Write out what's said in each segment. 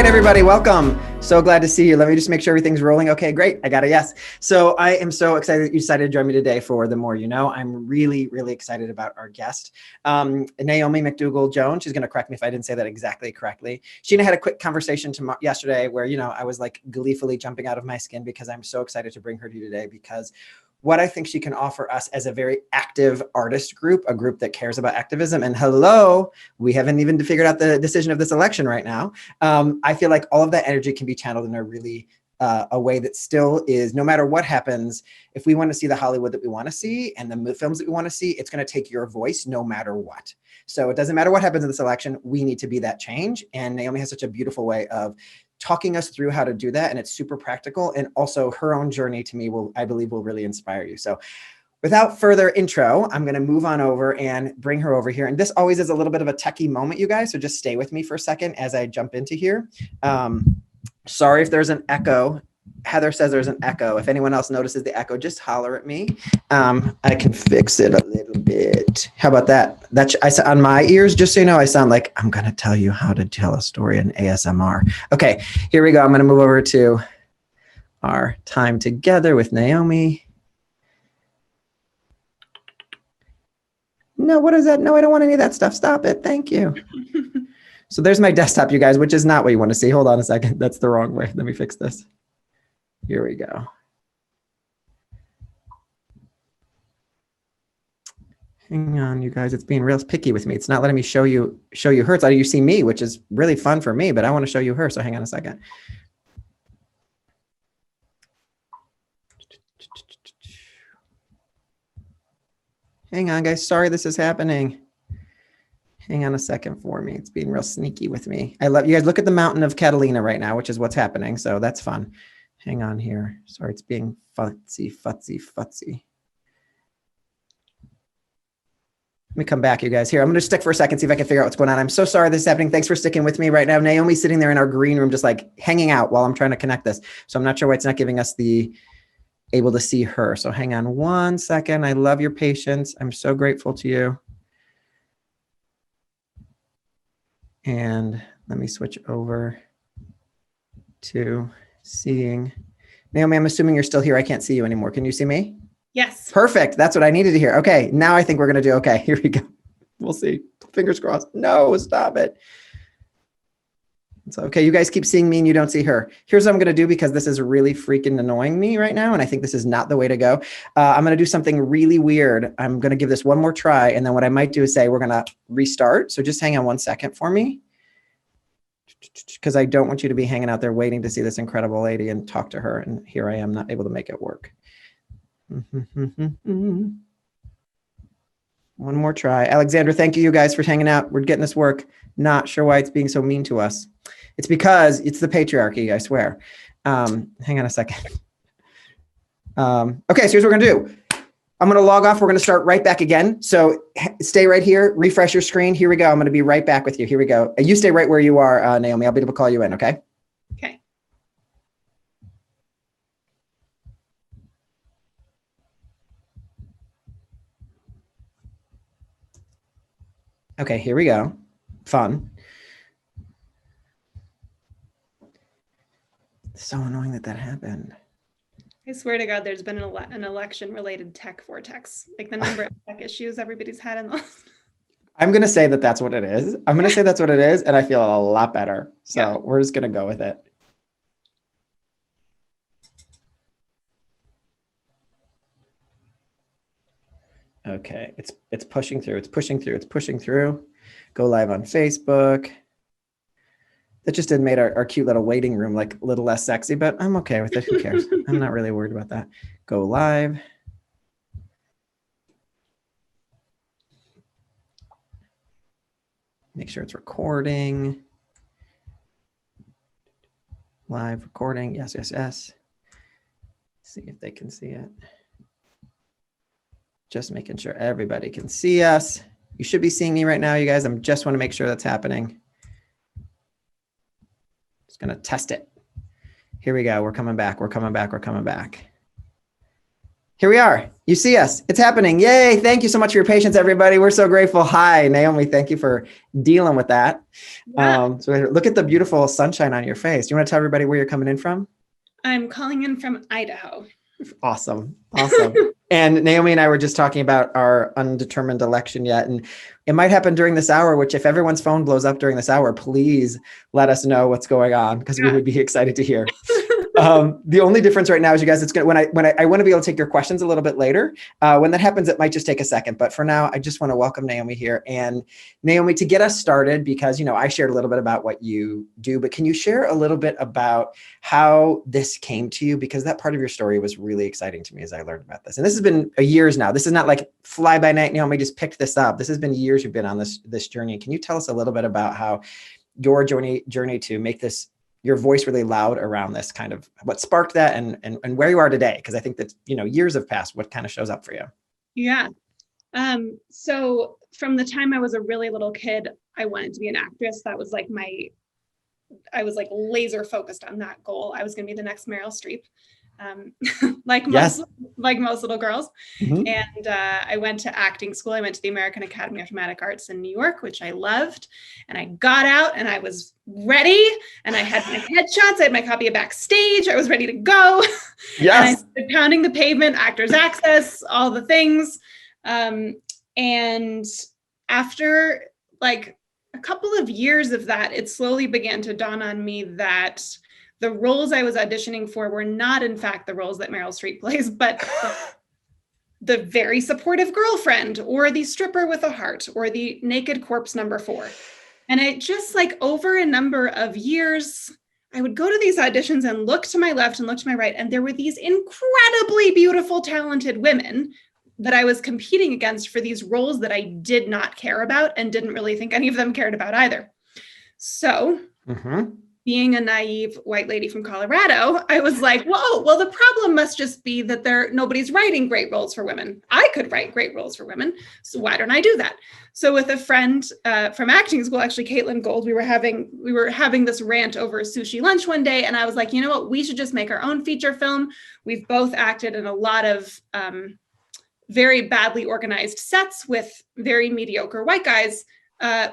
right, everybody, welcome. So glad to see you. Let me just make sure everything's rolling. Okay, great. I got a yes. So I am so excited that you decided to join me today for The More You Know. I'm really, really excited about our guest, Naomi McDougall Jones. She's going to correct me if I didn't say that exactly correctly. She and I had a quick conversation yesterday where, I was like gleefully jumping out of my skin because I'm so excited to bring her to you today, because what I think she can offer us as a very active artist group, a group that cares about activism. And hello, we haven't even figured out the decision of this election right now. I feel like all of that energy can be channeled in a really a way that still is, no matter what happens, if we want to see the Hollywood that we want to see and the films that we want to see, it's going to take your voice no matter what. So it doesn't matter what happens in this election, we need to be that change. And Naomi has such a beautiful way of talking us through how to do that. And it's super practical. And also her own journey to me I believe will really inspire you. So without further intro, I'm going to move on over and bring her over here. And this always is a little bit of a techie moment, you guys. So just stay with me for a second as I jump into here. Sorry if there's an echo. Heather says there's an echo. If anyone else notices the echo, just holler at me. I can fix it a little bit. How about that? On my ears, just so you know, I sound like I'm going to tell you how to tell a story in ASMR. Okay, here we go. I'm going to move over to our time together with Naomi. No, what is that? No, I don't want any of that stuff. Stop it. Thank you. So there's my desktop, you guys, which is not what you want to see. Hold on a second. That's the wrong way. Let me fix this. Here we go. Hang on, you guys. It's being real picky with me. It's not letting me show you her. It's letting you see me, which is really fun for me, but I want to show you her. So hang on a second. Hang on, guys. Sorry this is happening. Hang on a second for me. It's being real sneaky with me. I love you guys. Look at the mountain of Catalina right now, which is what's happening. So that's fun. Hang on here. Sorry, it's being futzy. Let me come back, you guys. Here, I'm going to stick for a second, see if I can figure out what's going on. I'm so sorry this is happening. Thanks for sticking with me right now. Naomi's sitting there in our green room, just like hanging out while I'm trying to connect this. So I'm not sure why it's not giving us able to see her. So hang on one second. I love your patience. I'm so grateful to you. And let me switch over to seeing. Naomi, I'm assuming you're still here. I can't see you anymore. Can you see me? Yes. Perfect. That's what I needed to hear. Okay, now I think we're going to do okay. Here we go. We'll see. Fingers crossed. No, stop it. It's okay. You guys keep seeing me and you don't see her. Here's what I'm going to do, because this is really freaking annoying me right now. And I think this is not the way to go. I'm going to do something really weird. I'm going to give this one more try. And then what I might do is say, we're going to restart. So just hang on one second for me, because I don't want you to be hanging out there waiting to see this incredible lady and talk to her. And here I am, not able to make it work. One more try. Alexandra, thank you guys for hanging out. We're getting this work. Not sure why it's being so mean to us. It's because it's the patriarchy, I swear. Hang on a second. Okay, so here's what we're going to do. I'm going to log off. We're going to start right back again. So stay right here. Refresh your screen. Here we go. I'm going to be right back with you. Here we go. You stay right where you are, Naomi. I'll be able to call you in, okay? Okay. Okay, here we go. Fun. So annoying that happened. I swear to God, there's been an election-related tech vortex. Like the number of tech issues everybody's had in the last. I'm going to say that that's what it is. I'm going to say that's what it is, and I feel a lot better. So yeah, we're just going to go with it. Okay, it's pushing through. It's pushing through. It's pushing through. Go live on Facebook. That just did made our cute little waiting room like a little less sexy, but I'm okay with it. Who cares? I'm not really worried about that. Go live. Make sure it's recording. Live recording. Yes, yes, yes. See if they can see it. Just making sure everybody can see us. You should be seeing me right now, you guys. I just want to make sure that's happening. Just going to test it. Here we go. We're coming back. We're coming back. We're coming back. Here we are. You see us. It's happening. Yay. Thank you so much for your patience, everybody. We're so grateful. Hi, Naomi. Thank you for dealing with that. Yeah. So look at the beautiful sunshine on your face. Do you want to tell everybody where you're coming in from? I'm calling in from Idaho. Awesome. Awesome. And Naomi and I were just talking about our undetermined election yet. And it might happen during this hour, which if everyone's phone blows up during this hour, please let us know what's going on because we would be excited to hear. The only difference right now is, you guys, it's gonna when I want to be able to take your questions a little bit later. When that happens, it might just take a second. But for now, I just want to welcome Naomi here. And Naomi, to get us started, because I shared a little bit about what you do, but can you share a little bit about how this came to you? Because that part of your story was really exciting to me as I learned about this. And this has been years now. This is not like fly by night. Naomi just picked this up. This has been years you've been on this journey. Can you tell us a little bit about how your journey to make this your voice really loud around this, kind of what sparked that, and where you are today? Because I think that years have passed. What kind of shows up for you? Yeah. So from the time I was a really little kid, I wanted to be an actress. That was like I was like laser focused on that goal. I was going to be the next Meryl Streep, like most little girls. Mm-hmm. And I went to acting school. I went to the American Academy of Dramatic Arts in New York, which I loved. And I got out and I was ready. And I had my headshots. I had my copy of Backstage. I was ready to go. Yes. And I started pounding the pavement, Actors Access, all the things. And after like a couple of years of that, it slowly began to dawn on me that the roles I was auditioning for were not, in fact, the roles that Meryl Streep plays, but the very supportive girlfriend, or the stripper with a heart, or the naked corpse number 4. And it just, like, over a number of years, I would go to these auditions and look to my left and look to my right, and there were these incredibly beautiful, talented women that I was competing against for these roles that I did not care about and didn't really think any of them cared about either. So being a naive white lady from Colorado, I was like, whoa, well, the problem must just be that nobody's writing great roles for women. I could write great roles for women. So why don't I do that? So with a friend from acting school, actually, Caitlin Gold, we were having this rant over sushi lunch one day. And I was like, you know what, we should just make our own feature film. We've both acted in a lot of very badly organized sets with very mediocre white guys.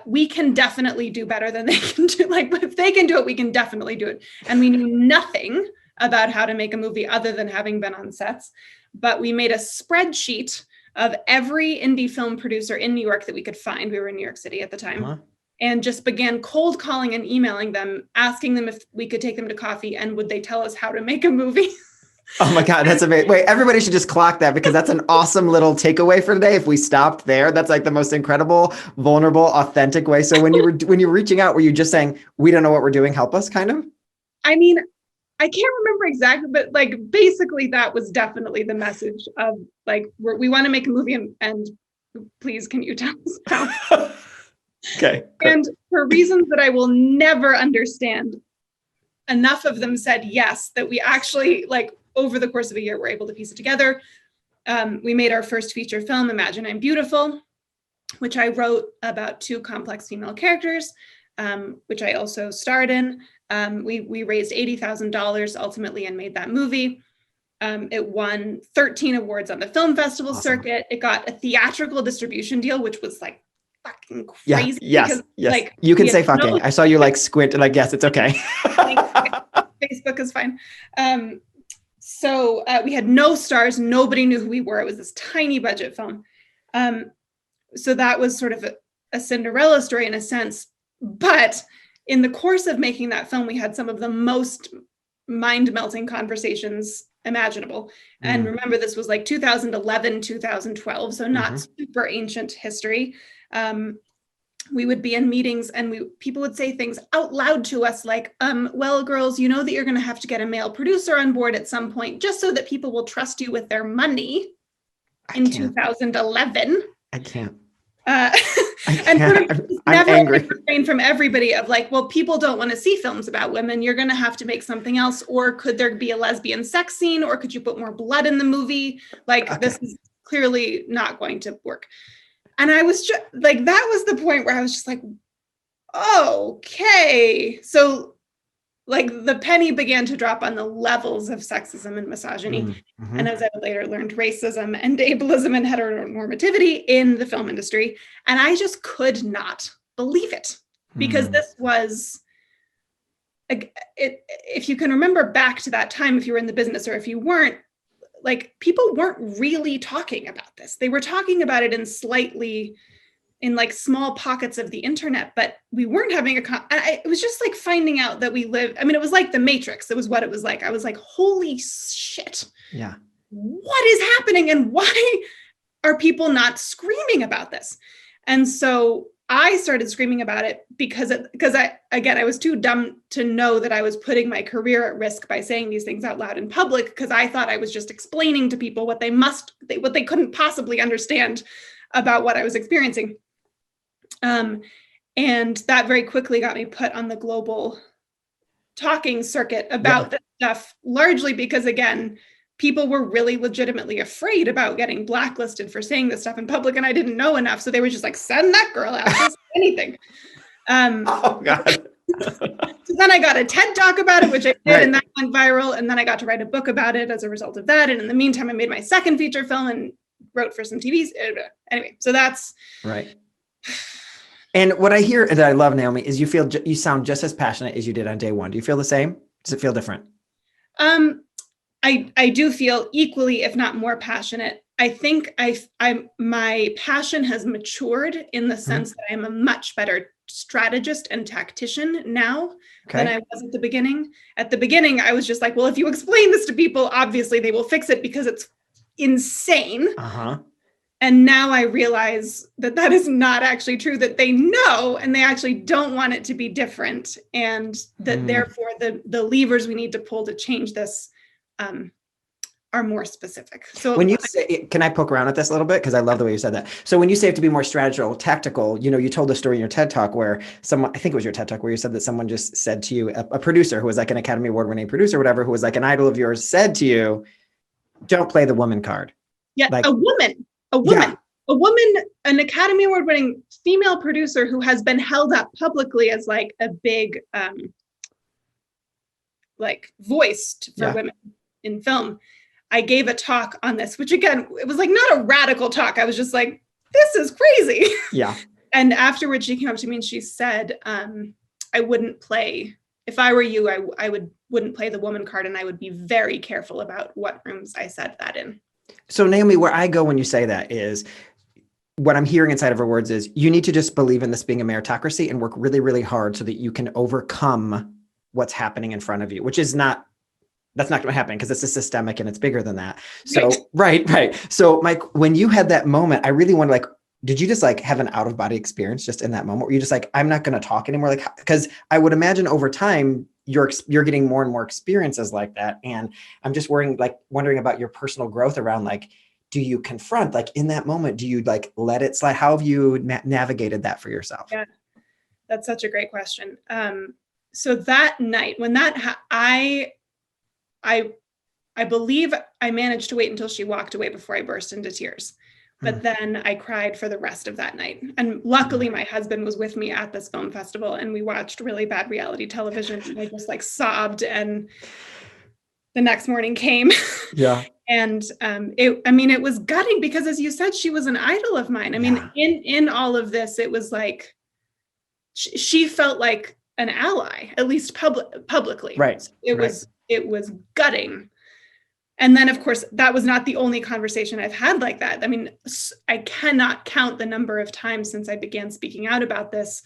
We can definitely do better than they can do. Like, if they can do it, we can definitely do it. And we knew nothing about how to make a movie other than having been on sets. But we made a spreadsheet of every indie film producer in New York that we could find. We were in New York City at the time. And just began cold calling and emailing them, asking them if we could take them to coffee and would they tell us how to make a movie. Oh my God, that's amazing. Wait, everybody should just clock that, because that's an awesome little takeaway for today. If we stopped there, that's like the most incredible, vulnerable, authentic way. So when you were reaching out, were you just saying, we don't know what we're doing, help us, kind of? I mean, I can't remember exactly, but like basically that was definitely the message of like, we want to make a movie and please, can you tell us how? Okay. And for reasons that I will never understand, enough of them said yes, that we actually, like, over the course of a year, were able to piece it together. We made our first feature film, Imagine I'm Beautiful, which I wrote about 2 complex female characters, which I also starred in. We raised $80,000 ultimately and made that movie. It won 13 awards on the film festival circuit. It got a theatrical distribution deal, which was like fucking crazy. Yeah, yes. Like, you can say fucking. I saw you like squint, like, yes, it's okay. Facebook is fine. So we had no stars. Nobody knew who we were. It was this tiny budget film. So that was sort of a Cinderella story in a sense. But in the course of making that film, we had some of the most mind-melting conversations imaginable. And remember, this was like 2011, 2012, so not super ancient history. We would be in meetings and people would say things out loud to us like, well, girls, you know that you're going to have to get a male producer on board at some point, just so that people will trust you with their money in 2011. I can't. And sort of never angry. Refrain from everybody of like, well, people don't want to see films about women. You're going to have to make something else. Or could there be a lesbian sex scene? Or could you put more blood in the movie? Like, this is clearly not going to work. And I was just like, that was the point where I was just like, okay. So like the penny began to drop on the levels of sexism and misogyny. Mm-hmm. And as I later learned, racism and ableism and heteronormativity in the film industry. And I just could not believe it, because this was, if you can remember back to that time, if you were in the business or if you weren't, like people weren't really talking about this. They were talking about it in like small pockets of the internet, but we weren't having it was just like finding out that we live. I mean, it was like the Matrix. It was what it was like. I was like, holy shit. Yeah. What is happening? And why are people not screaming about this? And so I started screaming about it because I was too dumb to know that I was putting my career at risk by saying these things out loud in public, because I thought I was just explaining to people what they couldn't possibly understand about what I was experiencing. And that very quickly got me put on the global talking circuit about this stuff, largely because, again, people were really legitimately afraid about getting blacklisted for saying this stuff in public, and I didn't know enough. So they were just like, send that girl out, just anything. Oh, God. So then I got a TED Talk about it, which I did, and that went viral. And then I got to write a book about it as a result of that. And in the meantime, I made my second feature film and wrote for some TVs. Anyway, so that's right. And what I hear that I love, Naomi, is you sound just as passionate as you did on day one. Do you feel the same? Does it feel different? I do feel equally, if not more passionate. I think my passion has matured in the sense that I'm a much better strategist and tactician now than I was at the beginning. At the beginning, I was just like, well, if you explain this to people, obviously they will fix it because it's insane. And now I realize that is not actually true, that they know and they actually don't want it to be different. And that therefore the levers we need to pull to change this are more specific. So when you say, can I poke around at this a little bit? Because I love the way you said that. So when you say to be more strategical, tactical, you told a story in your TED Talk where I think it was your TED Talk, where you said that someone just said to you, a producer who was like an Academy Award winning producer, or whatever, who was like an idol of yours, said to you, don't play the woman card. Yeah, like, a woman, an Academy Award winning female producer who has been held up publicly as like a big like voice for women in film. I gave a talk on this, which again, it was like not a radical talk. I was just like, this is crazy. Yeah. And afterwards she came up to me and she said, I wouldn't play, if I were you, I wouldn't play the woman card, and I would be very careful about what rooms I said that in. So Naomi, where I go when you say that is, what I'm hearing inside of her words is, you need to just believe in this being a meritocracy and work really, really hard so that you can overcome what's happening in front of you, which is that's not going to happen because it's a systemic and it's bigger than that. So, right. So Mike, when you had that moment, I really wonder, like, did you just like have an out of body experience just in that moment? Were you just like, I'm not going to talk anymore? Like, because I would imagine over time, you're getting more and more experiences like that. And I'm just wondering about your personal growth around, like, do you confront, like in that moment, do you like let it slide? How have you navigated that for yourself? Yeah, that's such a great question. So that night when I believe I managed to wait until she walked away before I burst into tears. But then I cried for the rest of that night. And luckily my husband was with me at this film festival, and we watched really bad reality television. And I just like sobbed, and the next morning came. Yeah. And it was gutting because, as you said, she was an idol of mine. I mean, in all of this, it was like, she felt like an ally, at least publicly. Right. It was gutting. And then, of course, that was not the only conversation I've had like that. I mean, I cannot count the number of times since I began speaking out about this,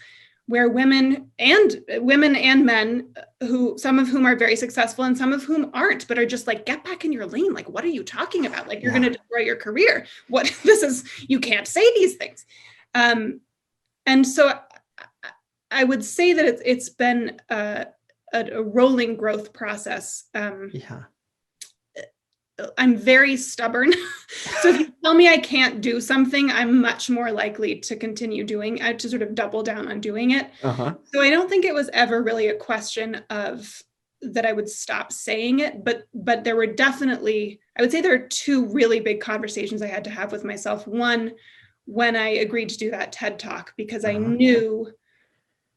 where women and men, who some of whom are very successful and some of whom aren't, but are just like, get back in your lane. Like, what are you talking about? Like, you're going to destroy your career. You can't say these things. And so I would say that it's been a rolling growth process. I'm very stubborn. So if you tell me I can't do something, I'm much more likely to continue to sort of double down on doing it. So I don't think it was ever really a question of that I would stop saying it, but there were definitely, I would say there are two really big conversations I had to have with myself. One, when I agreed to do that TED Talk, because I knew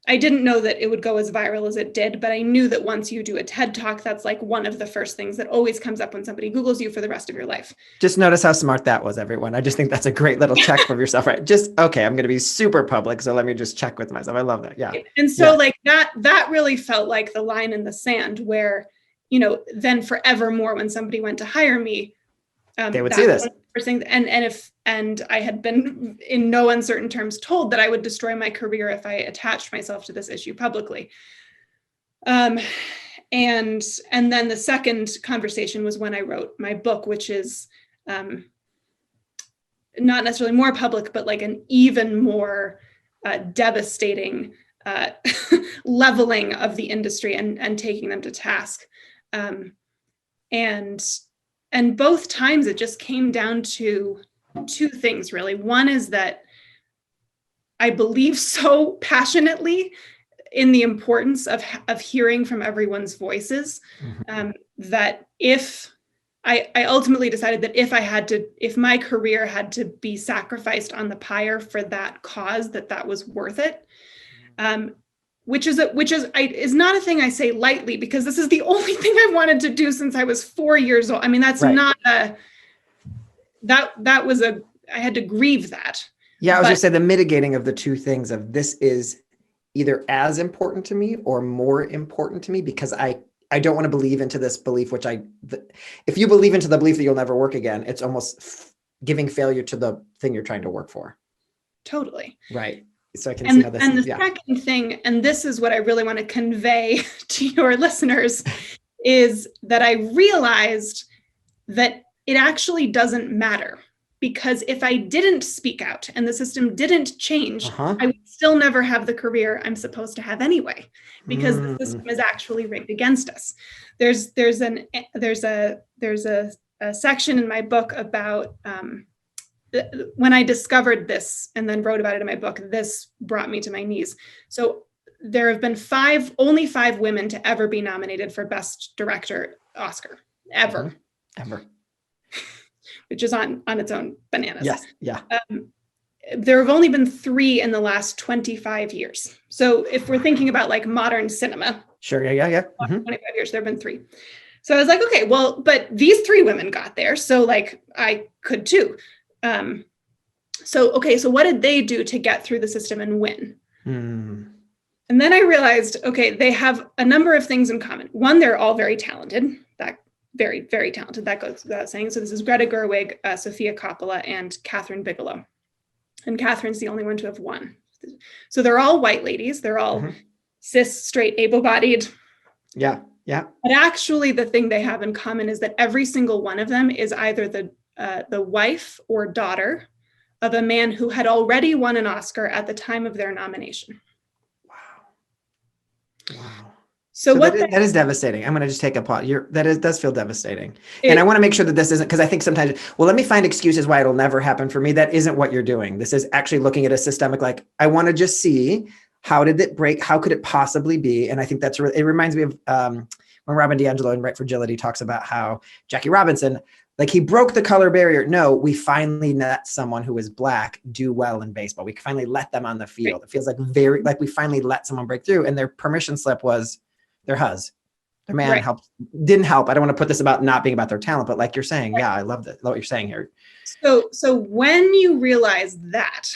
I didn't know that it would go as viral as it did, but I knew that once you do a TED Talk, that's like one of the first things that always comes up when somebody Googles you for the rest of your life. Just notice how smart that was, everyone. I just think that's a great little check for yourself, right? Just, okay, I'm going to be super public, so let me just check with myself. I love that. Yeah. And so like that really felt like the line in the sand where, then forevermore when somebody went to hire me, they would see this. And I had been in no uncertain terms told that I would destroy my career if I attached myself to this issue publicly. And then the second conversation was when I wrote my book, which is not necessarily more public, but like an even more devastating leveling of the industry and taking them to task. And both times it just came down to two things, really. One is that I believe so passionately in the importance of hearing from everyone's voices, that if I ultimately decided that if my career had to be sacrificed on the pyre for that cause, that was worth it. Which is not a thing I say lightly, because this is the only thing I wanted to do since I was 4 years old. I mean, that's not I had to grieve that. Yeah, I was going to say the mitigating of the two things of this is either as important to me or more important to me, because I don't want to believe into this belief, if you believe into the belief that you'll never work again, it's almost giving failure to the thing you're trying to work for. Totally. Right. So I can see how this is. And the second thing, and this is what I really want to convey to your listeners, is that I realized that it actually doesn't matter, because if I didn't speak out and the system didn't change, I would still never have the career I'm supposed to have anyway, because the system is actually rigged against us. There's a section in my book about when I discovered this and then wrote about it in my book. This brought me to my knees. So there have been only five women to ever be nominated for Best Director Oscar, ever. Which is on its own bananas. Yes, yeah. There have only been 3 in the last 25 years. So if we're thinking about like modern cinema, sure, yeah. 25 years, there have been 3. So I was like, okay, well, but these 3 women got there, so like I could too. So what did they do to get through the system and win? And then I realized, okay, they have a number of things in common. One, they're all very talented. Very, very talented. That goes without saying. So this is Greta Gerwig, Sofia Coppola, and Catherine Bigelow. And Catherine's the only one to have won. So they're all white ladies. They're all cis, straight, able-bodied. Yeah. But actually, the thing they have in common is that every single one of them is either the wife or daughter of a man who had already won an Oscar at the time of their nomination. Wow. So that is devastating. I'm going to just take a pause. Does feel devastating. And I want to make sure that this isn't, because I think sometimes, well, let me find excuses why it'll never happen for me. That isn't what you're doing. This is actually looking at a systemic, like, I want to just see, how did it break? How could it possibly be? And I think it reminds me of when Robin DiAngelo in Right Fragility talks about how Jackie Robinson, like, he broke the color barrier. No, we finally let someone who is Black do well in baseball. We finally let them on the field. It feels like we finally let someone break through, and their permission slip was their husband. Their man didn't help. I don't want to put this about not being about their talent, but like you're saying, yeah, I love what you're saying here. So when you realize that,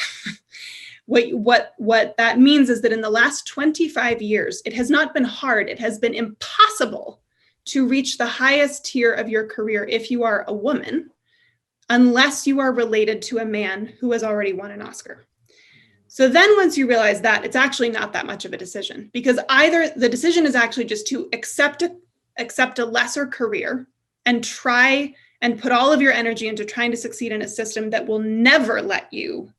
what that means is that in the last 25 years, it has not been hard. It has been impossible to reach the highest tier of your career if you are a woman, unless you are related to a man who has already won an Oscar. So then once you realize that, it's actually not that much of a decision, because either the decision is actually just to accept a lesser career and try and put all of your energy into trying to succeed in a system that will never let you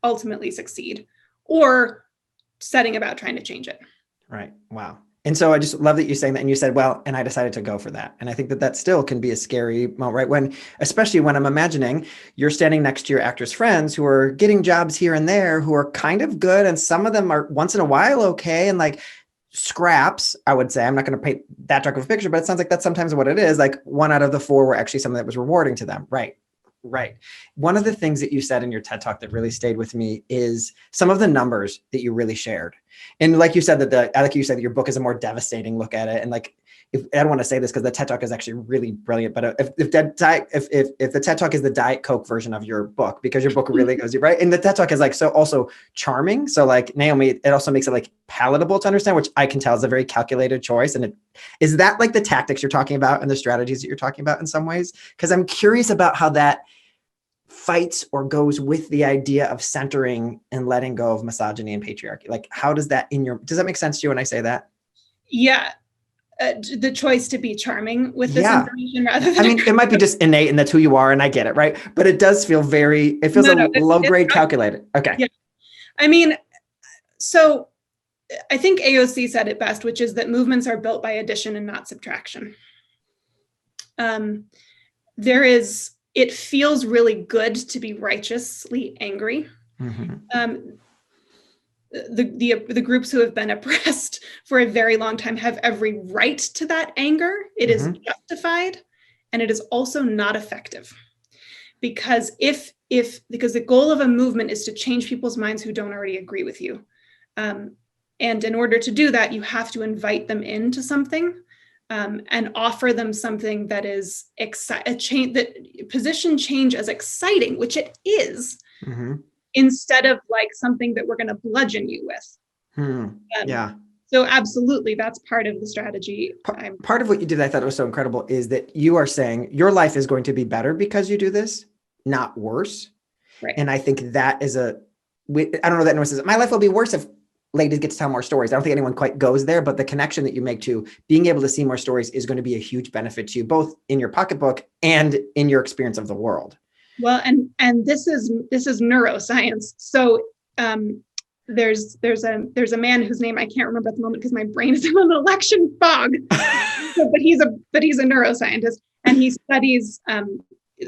ultimately succeed, or setting about trying to change it. Right. Wow. And so I just love that you're saying that. And you said, well, and I decided to go for that. And I think that still can be a scary moment, right? Especially when I'm imagining you're standing next to your actress friends who are getting jobs here and there, who are kind of good. And some of them are once in a while okay. And like scraps, I would say, I'm not going to paint that dark of a picture, but it sounds like that's sometimes what it is. Like 1 out of the 4 were actually something that was rewarding to them. Right. Right. One of the things that you said in your TED Talk that really stayed with me is some of the numbers that you really shared. And like you said, that your book is a more devastating look at it. And like, if I don't want to say this because the TED Talk is actually really brilliant, but if the TED Talk is the Diet Coke version of your book, because your book really goes right. And the TED Talk is like, so also charming. So like Naomi, it also makes it like palatable to understand, which I can tell is a very calculated choice. And is that like the tactics you're talking about and the strategies that you're talking about in some ways? Because I'm curious about how that fights or goes with the idea of centering and letting go of misogyny and patriarchy. Like, how does that does that make sense to you when I say that? Yeah. The choice to be charming with this information rather than, I mean, it might be just innate and that's who you are. And I get it. Right. But it does feel it feels low grade calculated. Okay. Yeah. I mean, so I think AOC said it best, which is that movements are built by addition and not subtraction. It feels really good to be righteously angry. Mm-hmm. The groups who have been oppressed for a very long time have every right to that anger. It is justified, and it is also not effective. Because because the goal of a movement is to change people's minds who don't already agree with you. And in order to do that, you have to invite them into something. And offer them something that is that position change as exciting, which it is, instead of like something that we're going to bludgeon you with. So absolutely, that's part of the strategy. Part of what you did, I thought was so incredible, is that you are saying your life is going to be better because you do this, not worse. Right. And I think that is I don't know that anyone says my life will be worse if ladies get to tell more stories. I don't think anyone quite goes there, but the connection that you make to being able to see more stories is going to be a huge benefit to you, both in your pocketbook and in your experience of the world. Well, and this is neuroscience. So there's a man whose name I can't remember at the moment because my brain is in an election fog. but he's a neuroscientist, and he studies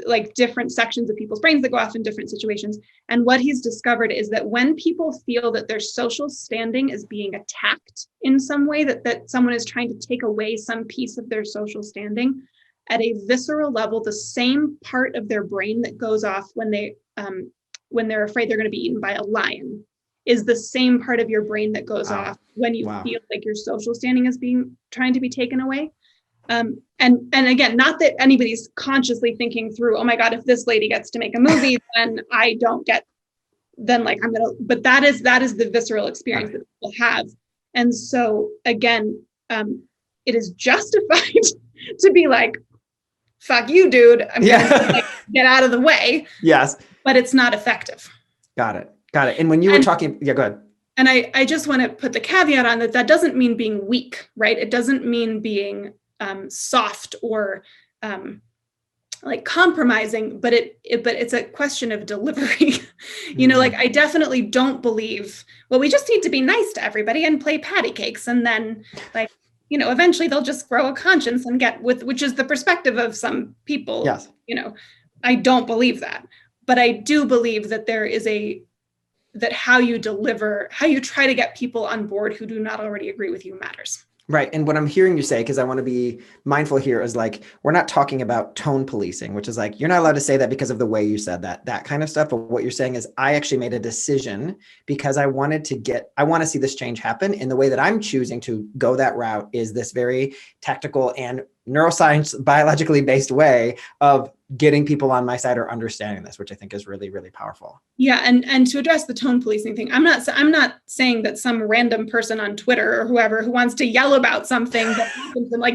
like different sections of people's brains that go off in different situations. And what he's discovered is that when people feel that their social standing is being attacked in some way, that someone is trying to take away some piece of their social standing, at a visceral level, the same part of their brain that goes off when they're afraid they're going to be eaten by a lion is the same part of your brain that goes off when you feel like your social standing is trying to be taken away. And again, not that anybody's consciously thinking through, oh my God, if this lady gets to make a movie, then I don't get, then like I'm gonna, but that is the visceral experience that people have. And so again, it is justified to be like, fuck you, dude. I'm gonna like, get out of the way. Yes. But it's not effective. Got it. And when you were talking, go ahead. And I just want to put the caveat on that doesn't mean being weak, right? It doesn't mean being soft or like compromising, but it's a question of delivery. You know, like I definitely don't believe, well, we just need to be nice to everybody and play patty cakes. And then like, you know, eventually they'll just grow a conscience and get which is the perspective of some people. Yes. You know, I don't believe that, but I do believe that there is that how you try to get people on board who do not already agree with you matters. Right. And what I'm hearing you say, because I want to be mindful here, is like, we're not talking about tone policing, which is like, you're not allowed to say that because of the way you said that kind of stuff. But what you're saying is I actually made a decision because I want to see this change happen. And the way that I'm choosing to go that route is this very tactical and neuroscience, biologically based way of getting people on my side or understanding this, which I think is really, really powerful. Yeah. And to address the tone policing thing, I'm not saying that some random person on Twitter or whoever who wants to yell about something that happens and like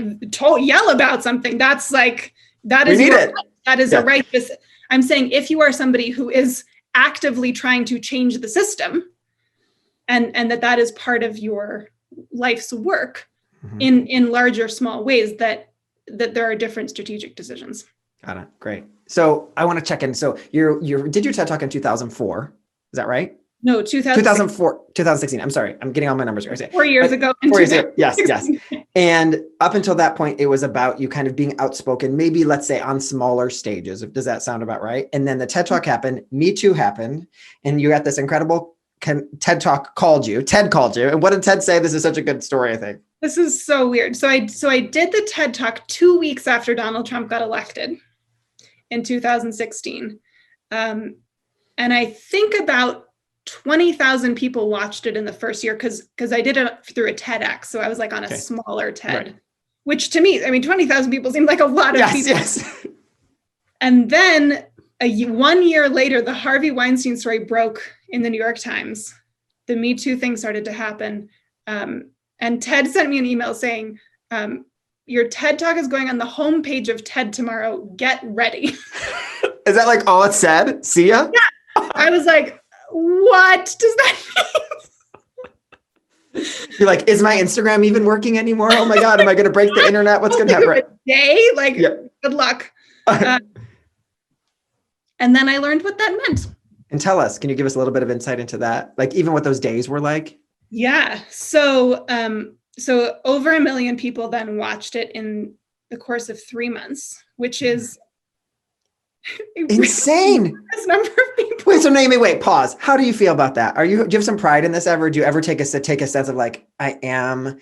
yell about something, that's like, that is a right. I'm saying if you are somebody who is actively trying to change the system and that is part of your life's work in large or small ways, that there are different strategic decisions. Got it. Great. So I want to check in. So you did your TED Talk in 2004. Is that right? No, 2016. I'm sorry. I'm getting all my numbers right. 4 years ago. 4 years ago. Yes. And up until that point, it was about you kind of being outspoken, maybe let's say on smaller stages. Does that sound about right? And then the TED Talk happened. Me Too happened. And you got this incredible TED Talk called you. Ted called you. And what did Ted say? This is such a good story, I think. This is so weird. So I did the TED Talk 2 weeks after Donald Trump got elected. in 2016. And I think about 20,000 people watched it in the first year because I did it through a TEDx. So I was like on a smaller TED, right. Which to me, I mean, 20,000 people seemed like a lot of people. Yes. And then 1 year later, the Harvey Weinstein story broke in the New York Times. The Me Too thing started to happen. And TED sent me an email saying, your TED Talk is going on the homepage of TED tomorrow. Get ready. Is that like all it said? See ya? Yeah. I was like, what does that mean? You're like, is my Instagram even working anymore? Oh my God, am I going to break the internet? What's going to happen? Like, good luck. And then I learned what that meant. And tell us, can you give us a little bit of insight into that? Like even what those days were like? Yeah. So over 1 million people then watched it in the course of 3 months, which is insane. Number of people. Wait, so Naomi, wait, pause. How do you feel about that? Do you have some pride in this ever? Do you ever take a sense of like, I am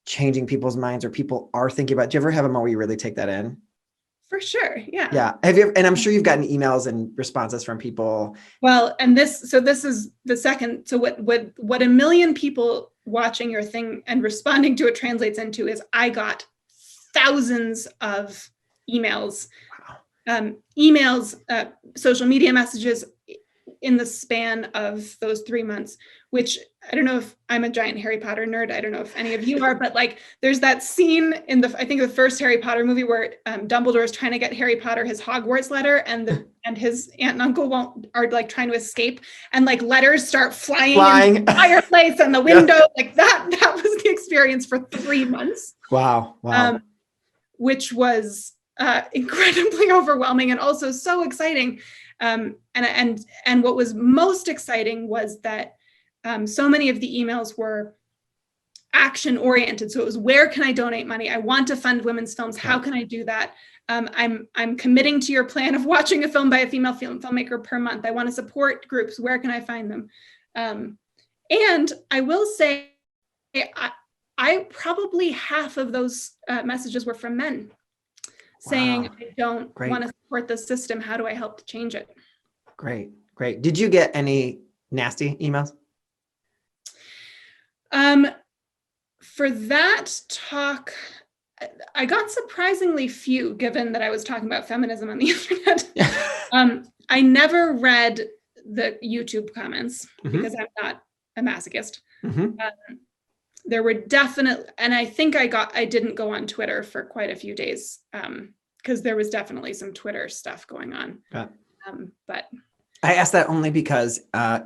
changing people's minds or people are thinking about, do you ever have a moment where you really take that in? For sure. Yeah. Yeah. Have you ever, and I'm sure you've gotten emails and responses from people. Well, and this is the second. So what 1 million people watching your thing and responding to it translates into is I got thousands of emails, social media messages in the span of those 3 months, which I don't know if I'm a giant Harry Potter nerd. I don't know if any of you are, but like there's that scene in I think the first Harry Potter movie where Dumbledore is trying to get Harry Potter his Hogwarts letter and his aunt and uncle are like trying to escape and like letters start flying in the fireplace and the window. Yeah. Like that was the experience for 3 months. Wow. Which was incredibly overwhelming and also so exciting. And what was most exciting was that so many of the emails were action oriented. So it was, where can I donate money? I want to fund women's films. How can I do that? I'm committing to your plan of watching a film by a female filmmaker per month. I want to support groups. Where can I find them? And I will say, I probably half of those messages were from men saying, I don't want to support the system. How do I help to change it? Great. Did you get any nasty emails? For that talk, I got surprisingly few, given that I was talking about feminism on the internet. I never read the YouTube comments because I'm not a masochist. There were definitely, and I think I didn't go on Twitter for quite a few days because there was definitely some Twitter stuff going on. But I asked that only because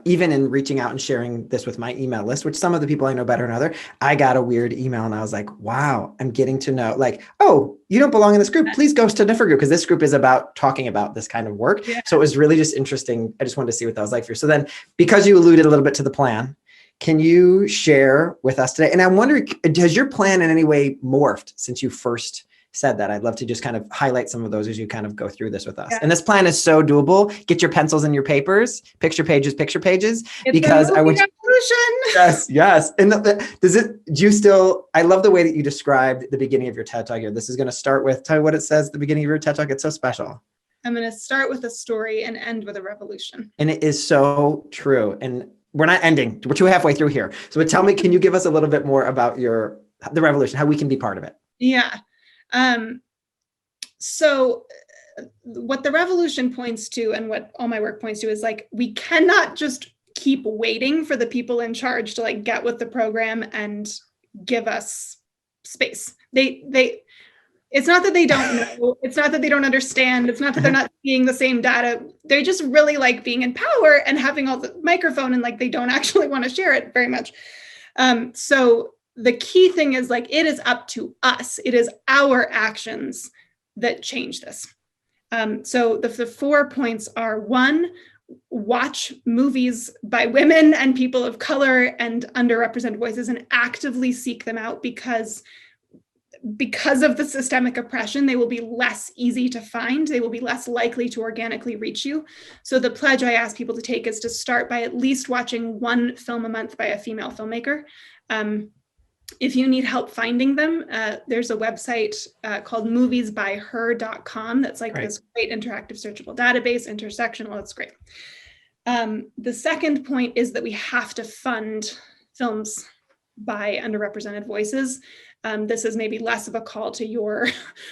even in reaching out and sharing this with my email list, which some of the people I know better than others, I got a weird email and I was like, wow, I'm getting to know like, oh, you don't belong in this group. Please go to a different group because this group is about talking about this kind of work. Yeah. So it was really just interesting. I just wanted to see what that was like for you. So then because you alluded a little bit to the plan, can you share with us today? And I'm wondering, has your plan in any way morphed since you first said that? I'd love to just kind of highlight some of those as you kind of go through this with us. Yeah. And this plan is so doable. Get your pencils and your papers, picture pages, because I want Yes. And I love the way that you described the beginning of your TED Talk here. This is going to start with, tell me what it says at the beginning of your TED Talk. It's so special. I'm going to start with a story and end with a revolution. And it is so true. And we're not ending. We're too halfway through here. So tell me, can you give us a little bit more about the revolution, how we can be part of it? Yeah. So what the revolution points to and what all my work points to is like, we cannot just keep waiting for the people in charge to like get with the program and give us space. It's not that they don't know. It's not that they don't understand. It's not that they're not seeing the same data. They just really like being in power and having all the microphone and like, they don't actually want to share it very much. So the key thing is like, it is up to us. It is our actions that change this. So the 4 points are: 1, watch movies by women and people of color and underrepresented voices and actively seek them out because of the systemic oppression, they will be less easy to find. They will be less likely to organically reach you. So the pledge I ask people to take is to start by at least watching one film a month by a female filmmaker. If you need help finding them, there's a website called moviesbyher.com that's like this great interactive searchable database, intersectional, it's great. The second point is that we have to fund films by underrepresented voices. This is maybe less of a call to your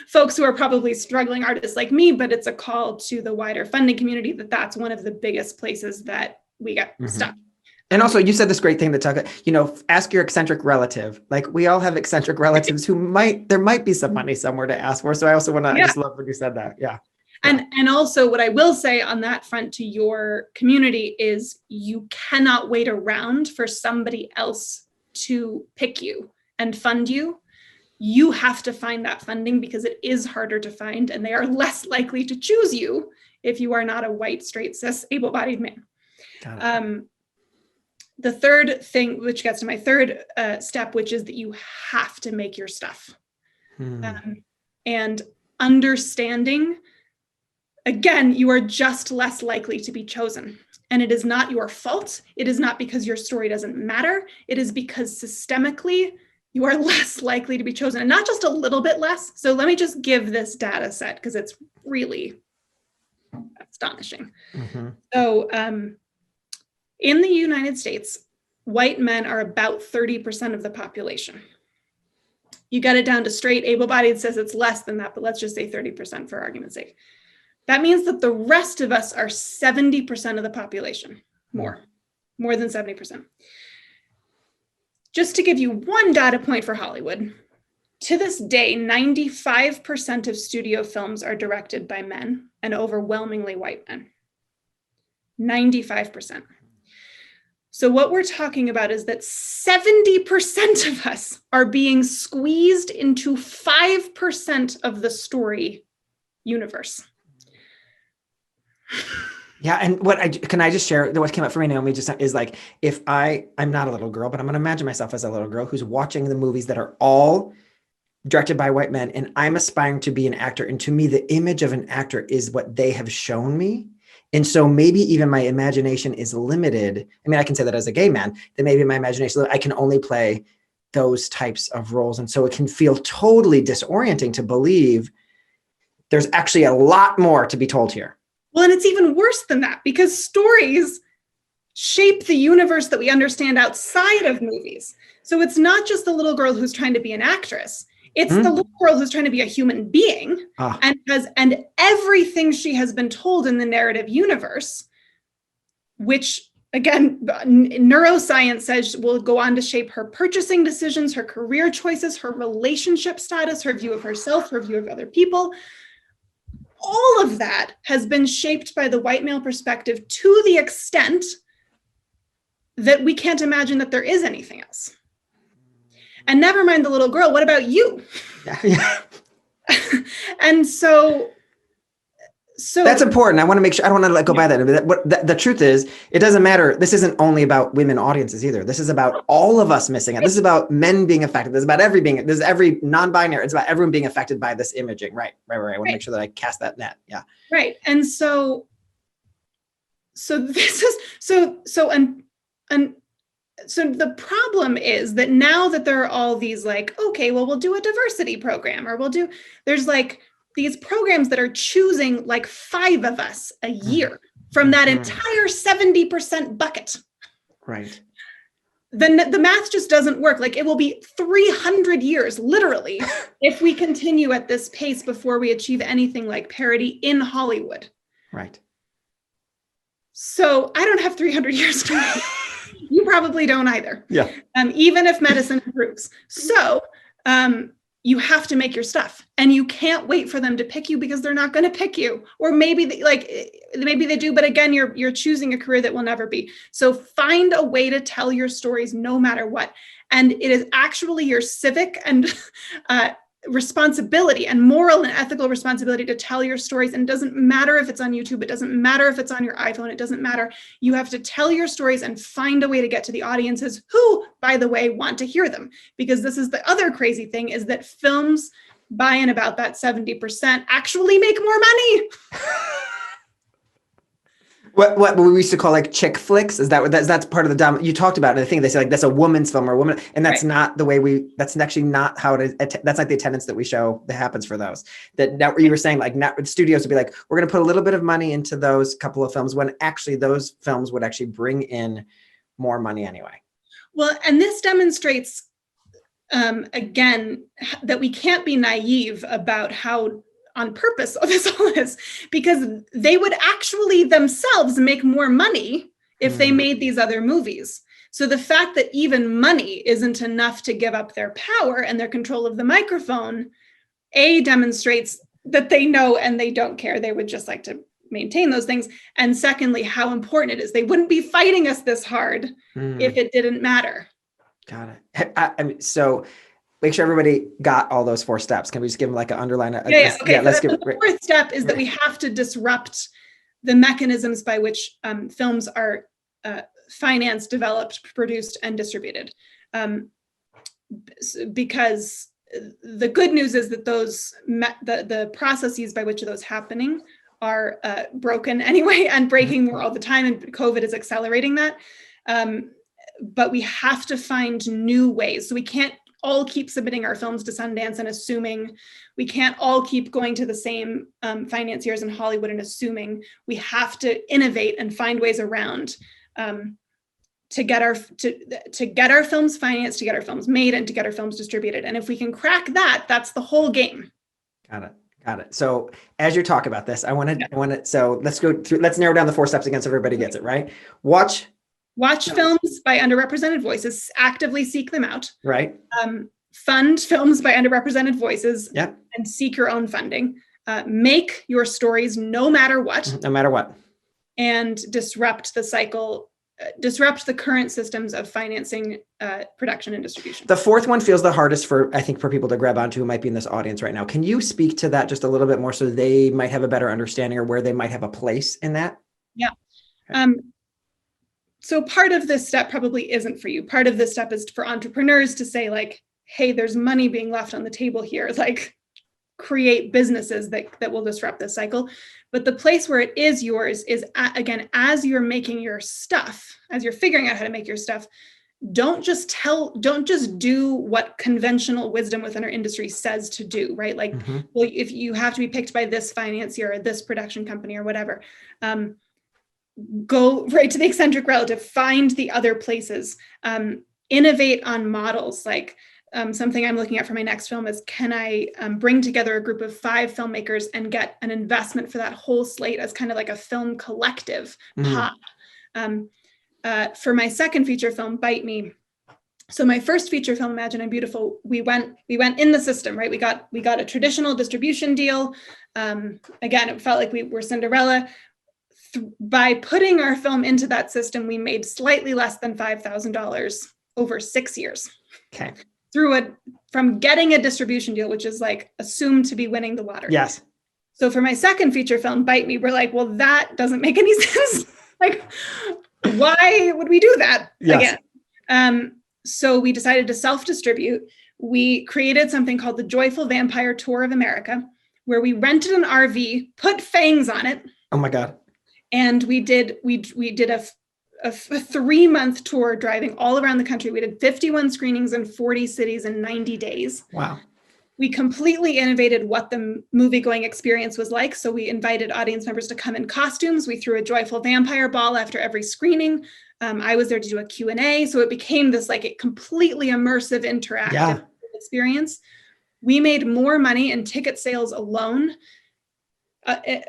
folks who are probably struggling artists like me, but it's a call to the wider funding community that's one of the biggest places that we get stuck. And also, you said this great thing, Patacca, ask your eccentric relative. Like, we all have eccentric relatives there might be some money somewhere to ask for. So I also want to, I just love when you said that. Yeah. And also what I will say on that front to your community is you cannot wait around for somebody else to pick you and fund you. You have to find that funding because it is harder to find, and they are less likely to choose you if you are not a white, straight, cis, able-bodied man. The third thing, which gets to my third step, which is that you have to make your stuff. And understanding, again, you are just less likely to be chosen. And it is not your fault. It is not because your story doesn't matter. It is because systemically, you are less likely to be chosen, and not just a little bit less. So let me just give this data set because it's really astonishing. So in the United States, white men are about 30% of the population. You get it down to straight, able-bodied says it's less than that, but let's just say 30% for argument's sake. That means that the rest of us are 70% of the population, more than 70%. Just to give you one data point for Hollywood, to this day, 95% of studio films are directed by men and overwhelmingly white men. 95%. So what we're talking about is that 70% of us are being squeezed into 5% of the story universe. Yeah, and can I just share what came up for me, Naomi, just is like, if I'm not a little girl, but I'm going to imagine myself as a little girl who's watching the movies that are all directed by white men, and I'm aspiring to be an actor. And to me, the image of an actor is what they have shown me. And so maybe even my imagination is limited. I mean, I can say that as a gay man, that maybe my imagination, I can only play those types of roles. And so it can feel totally disorienting to believe there's actually a lot more to be told here. Well, and it's even worse than that because stories shape the universe that we understand outside of movies. So it's not just the little girl who's trying to be an actress. It's the little girl who's trying to be a human being and everything she has been told in the narrative universe, which again, neuroscience says will go on to shape her purchasing decisions, her career choices, her relationship status, her view of herself, her view of other people. All of that has been shaped by the white male perspective to the extent that we can't imagine that there is anything else. And never mind the little girl, what about you? Yeah. And so that's important. I want to make sure, I don't want to let go by that. But the truth is, it doesn't matter. This isn't only about women audiences either. This is about all of us missing it. This is about men being affected. This is about this is every non-binary. It's about everyone being affected by this imaging. Right. I want to make sure that I cast that net. Yeah. Right. And so this is, so the problem is that now that there are all these like, okay, well, we'll do a diversity program, or there's like these programs that are choosing like 5 of us a year from that entire 70% bucket. Right. Then the math just doesn't work. Like it will be 300 years, literally, if we continue at this pace before we achieve anything like parity in Hollywood. Right. So I don't have 300 years to wait. You probably don't either. Yeah. Even if medicine improves. So you have to make your stuff, and you can't wait for them to pick you because they're not going to pick you. Or maybe maybe they do, but again, you're choosing a career that will never be. So find a way to tell your stories no matter what. And it is actually your civic and responsibility and moral and ethical responsibility to tell your stories. And it doesn't matter if it's on YouTube. It doesn't matter if it's on your iPhone. It doesn't matter. You have to tell your stories and find a way to get to the audiences who, by the way, want to hear them. Because this is the other crazy thing, is that films by and about that 70% actually make more money. What we used to call like chick flicks, is that what that's part of the you talked about it. I think they say like that's a woman's film or a woman, and that's Right. not the way that's actually not how it is. That's not the attendance that we show that happens for those. That you were saying like not studios would be like, we're going to put a little bit of money into those couple of films when actually those films would actually bring in more money anyway. Well, and this demonstrates again that we can't be naive about how on purpose this all is, because they would actually themselves make more money if they made these other movies. So the fact that even money isn't enough to give up their power and their control of the microphone, demonstrates that they know and they don't care. They would just like to maintain those things. And secondly, how important it is. They wouldn't be fighting us this hard if it didn't matter. Got it. I mean, so make sure everybody got all those 4 steps. Can we just give them like an underline? Okay. Let's give the 4th step is that we have to disrupt the mechanisms by which films are financed, developed, produced, and distributed. Because the good news is that those the processes by which those happening are broken anyway and breaking more all the time, and COVID is accelerating that. But we have to find new ways. So we can't all keep submitting our films to Sundance and assuming. We can't all keep going to the same financiers in Hollywood and assuming. We have to innovate and find ways around to get our films financed, to get our films made, and to get our films distributed. And if we can crack that, that's the whole game. Got it. So as you're talking about this, I want to, so let's go through, let's narrow down the 4 steps again so everybody gets it, right? Watch films by underrepresented voices, actively seek them out. Right. Fund films by underrepresented voices. Yep. And seek your own funding. Make your stories no matter what. No matter what. And disrupt the cycle, disrupt the current systems of financing production and distribution. The 4th one feels the hardest I think for people to grab onto who might be in this audience right now. Can you speak to that just a little bit more so they might have a better understanding or where they might have a place in that? Yeah. Okay. So part of this step probably isn't for you. Part of this step is for entrepreneurs to say like, hey, there's money being left on the table here. Like, create businesses that will disrupt this cycle. But the place where it is yours is, again, as you're making your stuff, as you're figuring out how to make your stuff, don't just do what conventional wisdom within our industry says to do, right? Like, well, if you have to be picked by this financier or this production company or whatever, go right to the eccentric relative, find the other places, innovate on models. Like something I'm looking at for my next film is, can I bring together a group of 5 filmmakers and get an investment for that whole slate as kind of like a film collective pop? For my second feature film, Bite Me. So my first feature film, Imagine I'm Beautiful, we went in the system, right? We got a traditional distribution deal. Again, it felt like we were Cinderella. By putting our film into that system, we made slightly less than $5,000 over 6 years. Okay. From getting a distribution deal, which is like assumed to be winning the lottery. Yes. So for my second feature film, Bite Me, we're like, well, that doesn't make any sense. Like, why would we do that again? So we decided to self-distribute. We created something called the Joyful Vampire Tour of America, where we rented an RV, put fangs on it. Oh my God. And we did a 3-month tour driving all around the country. We did 51 screenings in 40 cities in 90 days. Wow. We completely innovated what the movie-going experience was like. So we invited audience members to come in costumes. We threw a joyful vampire ball after every screening. I was there to do a Q&A. So it became this like a completely immersive, interactive experience. We made more money in ticket sales alone.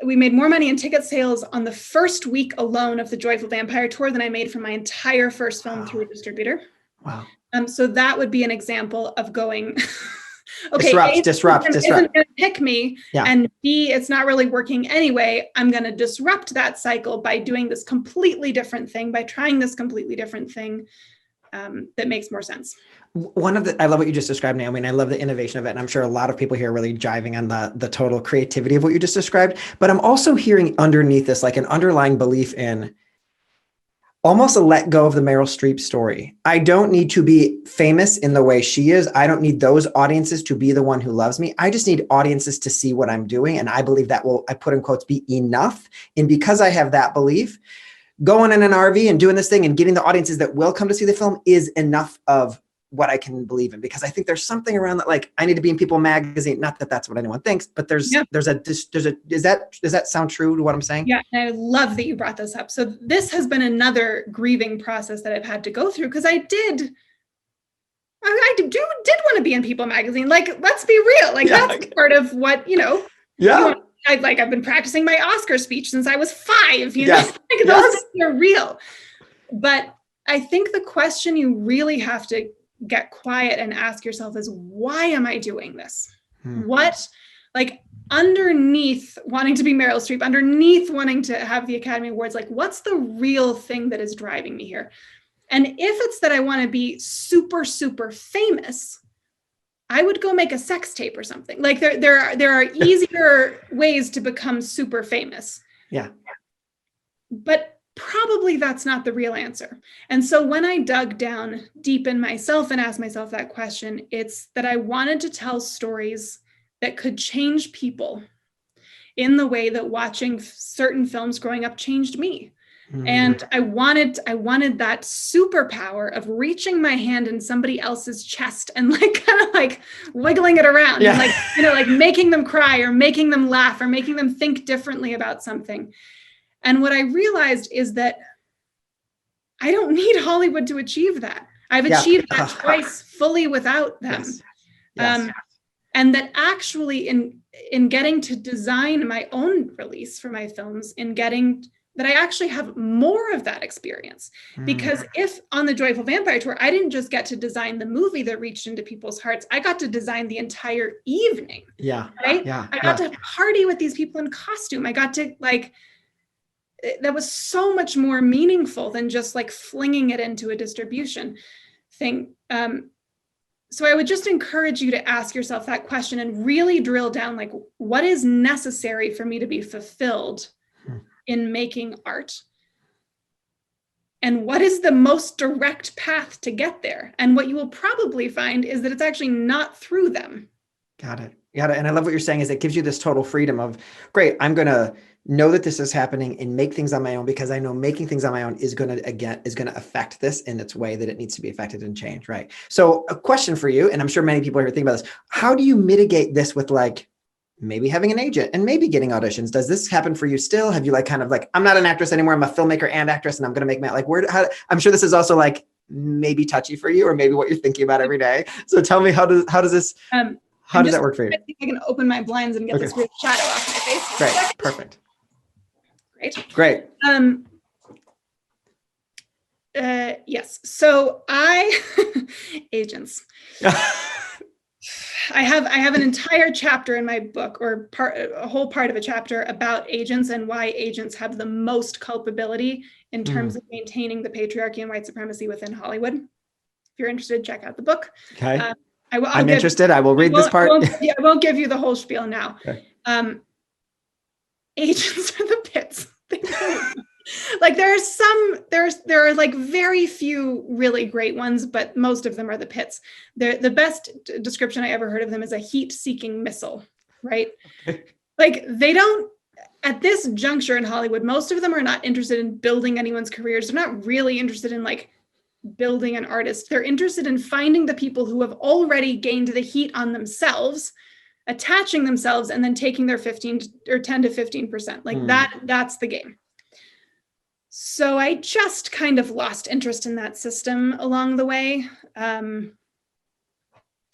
We made more money in ticket sales on the first week alone of the Joyful Vampire Tour than I made for my entire first film through a distributor. Wow. So that would be an example of going, okay, disrupt. Isn't going to pick me, and B, it's not really working anyway. I'm going to disrupt that cycle by doing this completely different thing, by trying this completely different thing that makes more sense. I love what you just described, Naomi, and I love the innovation of it. And I'm sure a lot of people here are really jiving on the total creativity of what you just described. But I'm also hearing underneath this, like an underlying belief in almost a let go of the Meryl Streep story. I don't need to be famous in the way she is. I don't need those audiences to be the one who loves me. I just need audiences to see what I'm doing. And I believe that will, I put in quotes, be enough. And because I have that belief, going in an RV and doing this thing and getting the audiences that will come to see the film is enough of what I can believe in, because I think there's something around that, like, I need to be in People magazine. Not that that's what anyone thinks, but does that sound true to what I'm saying? Yeah. And I love that you brought this up. So this has been another grieving process that I've had to go through, because I do want to be in People magazine. Like, let's be real. Like, that's part of what, Yeah. I've been practicing my Oscar speech since I was 5, Yes. Like, those things are real. But I think the question you really have to get quiet and ask yourself is, why am I doing this? What, like, underneath wanting to be Meryl Streep, underneath wanting to have the Academy Awards, like, what's the real thing that is driving me here? And if it's that I want to be super, super famous, I would go make a sex tape or something. Like, there are easier ways to become super famous. Yeah. But probably that's not the real answer. And so when I dug down deep in myself and asked myself that question, it's that I wanted to tell stories that could change people in the way that watching certain films growing up changed me. And I wanted that superpower of reaching my hand in somebody else's chest and, like, kind of like wiggling it around, and, like, like making them cry or making them laugh or making them think differently about something. And what I realized is that I don't need Hollywood to achieve that. I've achieved that twice fully without them. Yes. And that actually in getting to design my own release for my films, that I actually have more of that experience. Because if on the Joyful Vampire Tour, I didn't just get to design the movie that reached into people's hearts, I got to design the entire evening. Yeah. Right? Yeah. I got to party with these people in costume. I got to, like, that was so much more meaningful than just, like, flinging it into a distribution thing. So I would just encourage you to ask yourself that question and really drill down, like, what is necessary for me to be fulfilled in making art? And what is the most direct path to get there? And what you will probably find is that it's actually not through them. Got it. And I love what you're saying is it gives you this total freedom of, great, I'm going to know that this is happening and make things on my own, because I know making things on my own is going to affect this in its way that it needs to be affected and changed. Right. So a question for you, and I'm sure many people are thinking about this. How do you mitigate this with, like, maybe having an agent and maybe getting auditions? Does this happen for you still? Have you, like, kind of like, I'm not an actress anymore, I'm a filmmaker and actress, and I'm going to make my, like, I'm sure this is also, like, maybe touchy for you, or maybe what you're thinking about every day. So tell me, how does that work for you? I think I can open my blinds and get this weird shadow off my face. Great. Perfect. Great. Yes. So agents. I have an entire chapter in my book, or a whole part of a chapter about agents and why agents have the most culpability in terms of maintaining the patriarchy and white supremacy within Hollywood. If you're interested, check out the book. Okay. I'm interested. I will read this part. I won't give you the whole spiel now. Okay. Agents are the pits. Like, there are like very few really great ones, but most of them are the pits. The best description I ever heard of them is a heat-seeking missile, right? Okay. Like, they don't, at this juncture in Hollywood, most of them are not interested in building anyone's careers. They're not really interested in, like, building an artist. They're interested in finding the people who have already gained the heat on themselves, attaching themselves, and then taking their 10 to 15%. Like, that's the game. So I just kind of lost interest in that system along the way.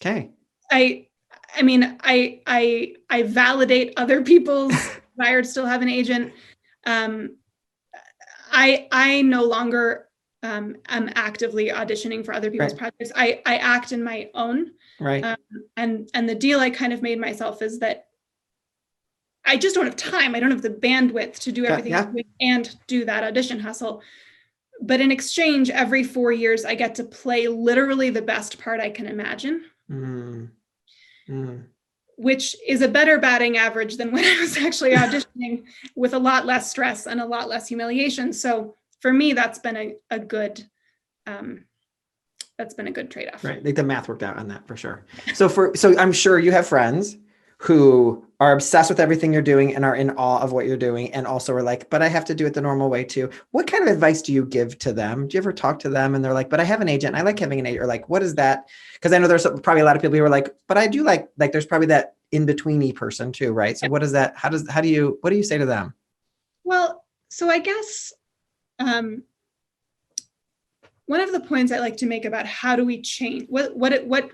Okay. I validate other people's desire to still have an agent. I no longer am actively auditioning for other people's projects. I act in my own. Right. And the deal I kind of made myself is that I just don't have time. I don't have the bandwidth to do everything I'm doing and do that audition hustle. But in exchange, every 4 years, I get to play literally the best part I can imagine, which is a better batting average than when I was actually auditioning, with a lot less stress and a lot less humiliation. So for me, that's been a good trade-off. Right. I think the math worked out on that for sure. So I'm sure you have friends who are obsessed with everything you're doing and are in awe of what you're doing, and also are like, but I have to do it the normal way too. What kind of advice do you give to them? Do you ever talk to them and they're like, but I have an agent, I like having an agent, or like, what is that? Because I know there's probably a lot of people who are like, but I do like there's probably that in-betweeny person too, right? So what is that? What do you say to them? Well, so I guess one of the points I like to make about how do we change, what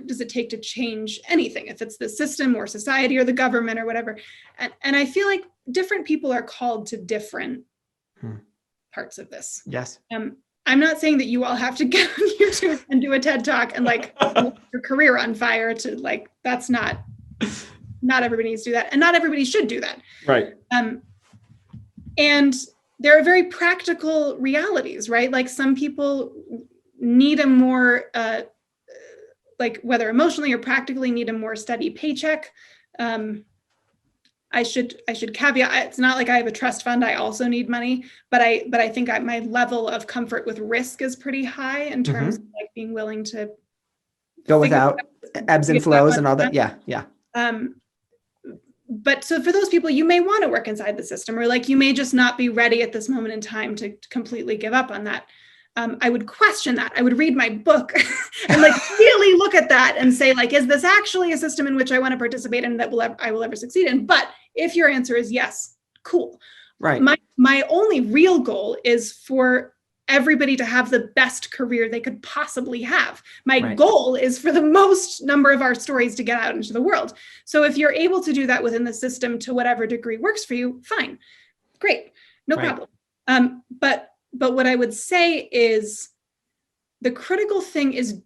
does it take to change anything, if it's the system or society or the government or whatever. And I feel like different people are called to different parts of this. Yes. I'm not saying that you all have to get on YouTube and do a TED Talk and like your career on fire to like, that's not everybody needs to do that. And not everybody should do that. Right. And there are very practical realities, right? Like some people need a more, like whether emotionally or practically, need a more steady paycheck. I should caveat, it's not like I have a trust fund. I also need money, but I think my level of comfort with risk is pretty high in terms of like being willing to go without ebbs and flows and all that. Yeah. Yeah. But so for those people, you may want to work inside the system, or like you may just not be ready at this moment in time to completely give up on that. I would question that. I would read my book and like really look at that and say, like, is this actually a system in which I want to participate in that I will ever succeed in? But if your answer is yes, cool. Right. My only real goal is for everybody to have the best career they could possibly have. My goal is for the most number of our stories to get out into the world. So if you're able to do that within the system to whatever degree works for you, fine, great, no problem. But what I would say is the critical thing is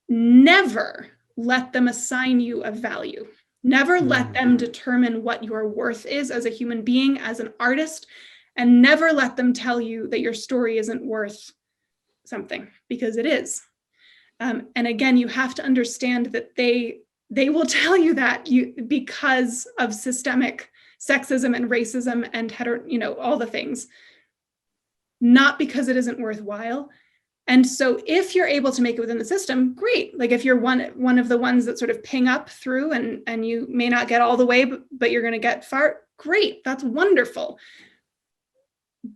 never let them assign you a value. Never let them determine what your worth is as a human being, as an artist, and never let them tell you that your story isn't worth something, because it is. And again, you have to understand that they will tell you that because of systemic sexism and racism and all the things, not because it isn't worthwhile. And so if you're able to make it within the system, great. Like if you're one of the ones that sort of ping up through and you may not get all the way, but you're going to get far, great. That's wonderful.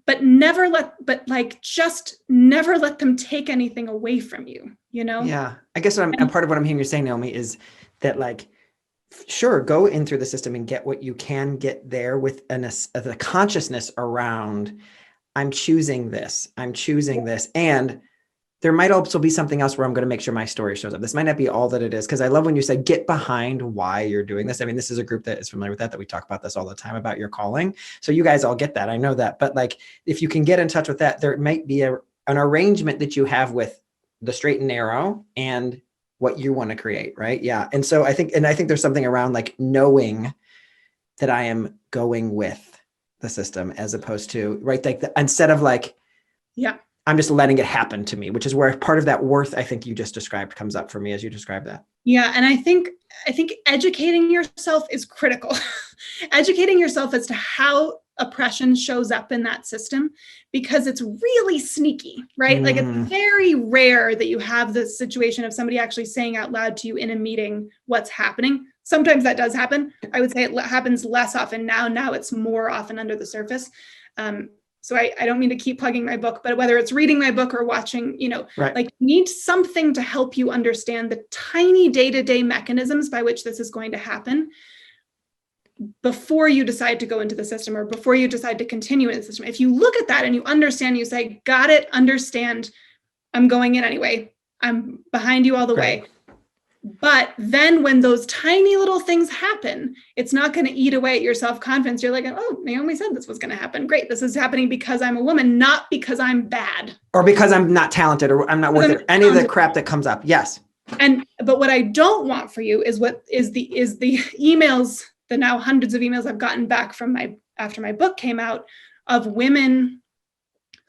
But just never let them take anything away from you, Yeah. I guess I'm part of what I'm hearing you say, Naomi, is that like, sure, go in through the system and get what you can get there with the consciousness around, I'm choosing this. And there might also be something else where I'm going to make sure my story shows up. This might not be all that it is. Because I love when you say, get behind why you're doing this. I mean, this is a group that is familiar with that we talk about this all the time, about your calling. So you guys all get that. I know that. But like, if you can get in touch with that, there might be an arrangement that you have with the straight and narrow and what you want to create. Right. Yeah. And so I think there's something around like knowing that I am going with the system as opposed to, right. Like instead of like, yeah, I'm just letting it happen to me, which is where part of that worth I think you just described comes up for me as you describe that. Yeah. And I think educating yourself is critical. Educating yourself as to how oppression shows up in that system, because it's really sneaky, right? Like it's very rare that you have this situation of somebody actually saying out loud to you in a meeting what's happening. Sometimes that does happen. I would say it happens less often now. Now it's more often under the surface. So I don't mean to keep plugging my book, but whether it's reading my book or watching, like you need something to help you understand the tiny day-to-day mechanisms by which this is going to happen before you decide to go into the system or before you decide to continue in the system. If you look at that and you understand, you say, got it, understand, I'm going in anyway. I'm behind you all the way. But then when those tiny little things happen, it's not going to eat away at your self-confidence. You're like, oh, Naomi said this was going to happen. Great. This is happening because I'm a woman, not because I'm bad. Or because I'm not talented or I'm not worth it. Any of the crap that comes up. Yes. But what I don't want for you is the emails, the now hundreds of emails I've gotten back from after my book came out, of women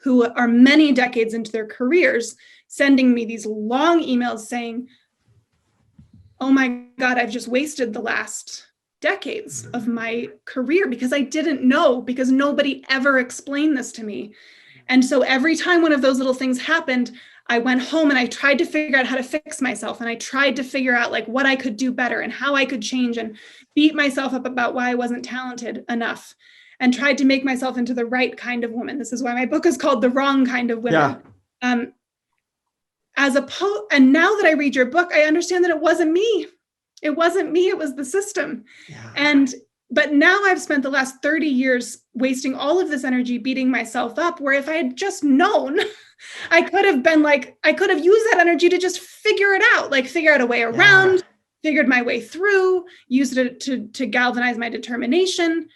who are many decades into their careers sending me these long emails saying, oh my God, I've just wasted the last decades of my career because I didn't know, because nobody ever explained this to me. And so every time one of those little things happened, I went home and I tried to figure out how to fix myself. And I tried to figure out like what I could do better and how I could change, and beat myself up about why I wasn't talented enough, and tried to make myself into the right kind of woman. This is why my book is called The Wrong Kind of Women. Yeah. And now that I read your book, I understand that it wasn't me. It wasn't me, it was the system. Yeah. But now I've spent the last 30 years wasting all of this energy beating myself up, where if I had just known, I could have used that energy to just figure it out, like figure out a way around, figured my way through, used it to galvanize my determination.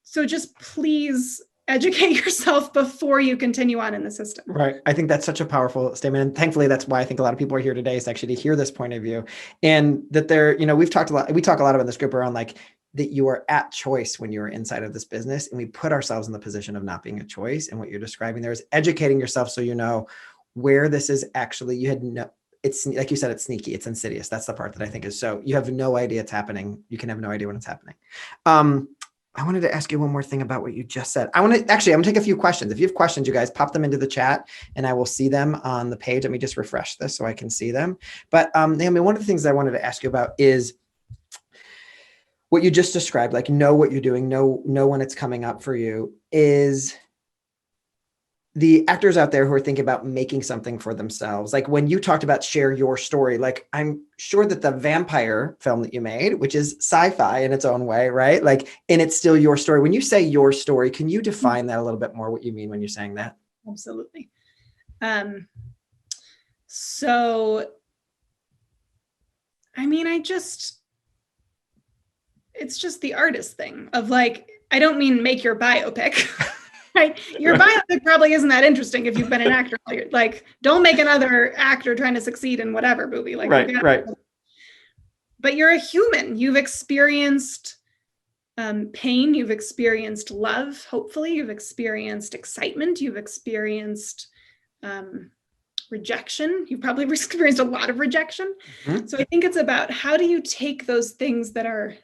So just please educate yourself before you continue on in the system. Right. I think that's such a powerful statement. And thankfully, that's why I think a lot of people are here today, is actually to hear this point of view. And that we talk a lot about in this group around like that you are at choice when you're inside of this business, and we put ourselves in the position of not being a choice. And what you're describing there is educating yourself so you know where this is actually, it's like you said, it's sneaky, it's insidious. That's the part that I think is so, you have no idea it's happening. You can have no idea when it's happening. I wanted to ask you one more thing about what you just said. I'm going to take a few questions. If you have questions, you guys pop them into the chat and I will see them on the page. Let me just refresh this so I can see them. But Naomi, one of the things I wanted to ask you about is what you just described, like know what you're doing, know when it's coming up for you, is the actors out there who are thinking about making something for themselves. Like when you talked about share your story, like I'm sure that the vampire film that you made, which is sci-fi in its own way, right? Like, and it's still your story. When you say your story, can you define that a little bit more, what you mean when you're saying that? Absolutely. So, I mean, it's just the artist thing of like, I don't mean make your biopic. Right. Your biopic probably isn't that interesting if you've been an actor. Like, don't make another actor trying to succeed in whatever movie. Like, right. But you're a human. You've experienced pain. You've experienced love. Hopefully, you've experienced excitement. You've experienced rejection. You've probably experienced a lot of rejection. Mm-hmm. So I think it's about how do you take those things that are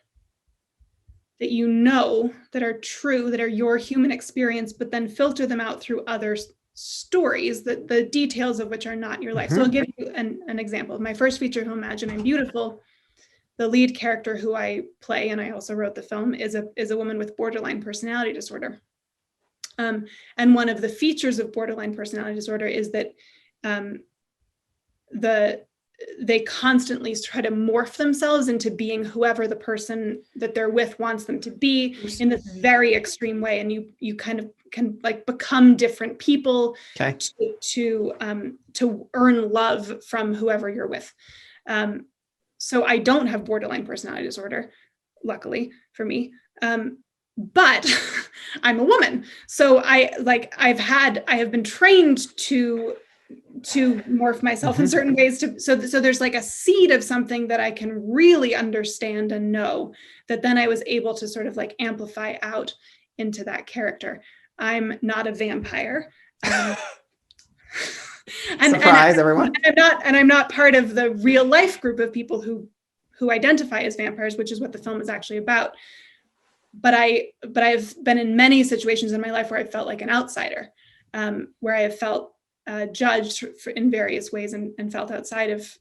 that are true, that are your human experience, but then filter them out through other stories, that the details of which are not your life. Mm-hmm. So I'll give you an example. My first feature film, Imagine I'm Beautiful, the lead character who I play, and I also wrote the film, is a woman with borderline personality disorder. And one of the features of borderline personality disorder is that they constantly try to morph themselves into being whoever the person that they're with wants them to be in this very extreme way. And you kind of can like become different people to earn love from whoever you're with. So I don't have borderline personality disorder, luckily for me. But I'm a woman. So I have been trained to morph myself in certain ways so there's like a seed of something that I can really understand and know, that then I was able to sort of like amplify out into that character. I'm not a vampire. Surprise, everyone. I'm not part of the real life group of people who identify as vampires, which is what the film is actually about. But I've been in many situations in my life where I felt like an outsider, where I have felt judged in various ways and felt outside of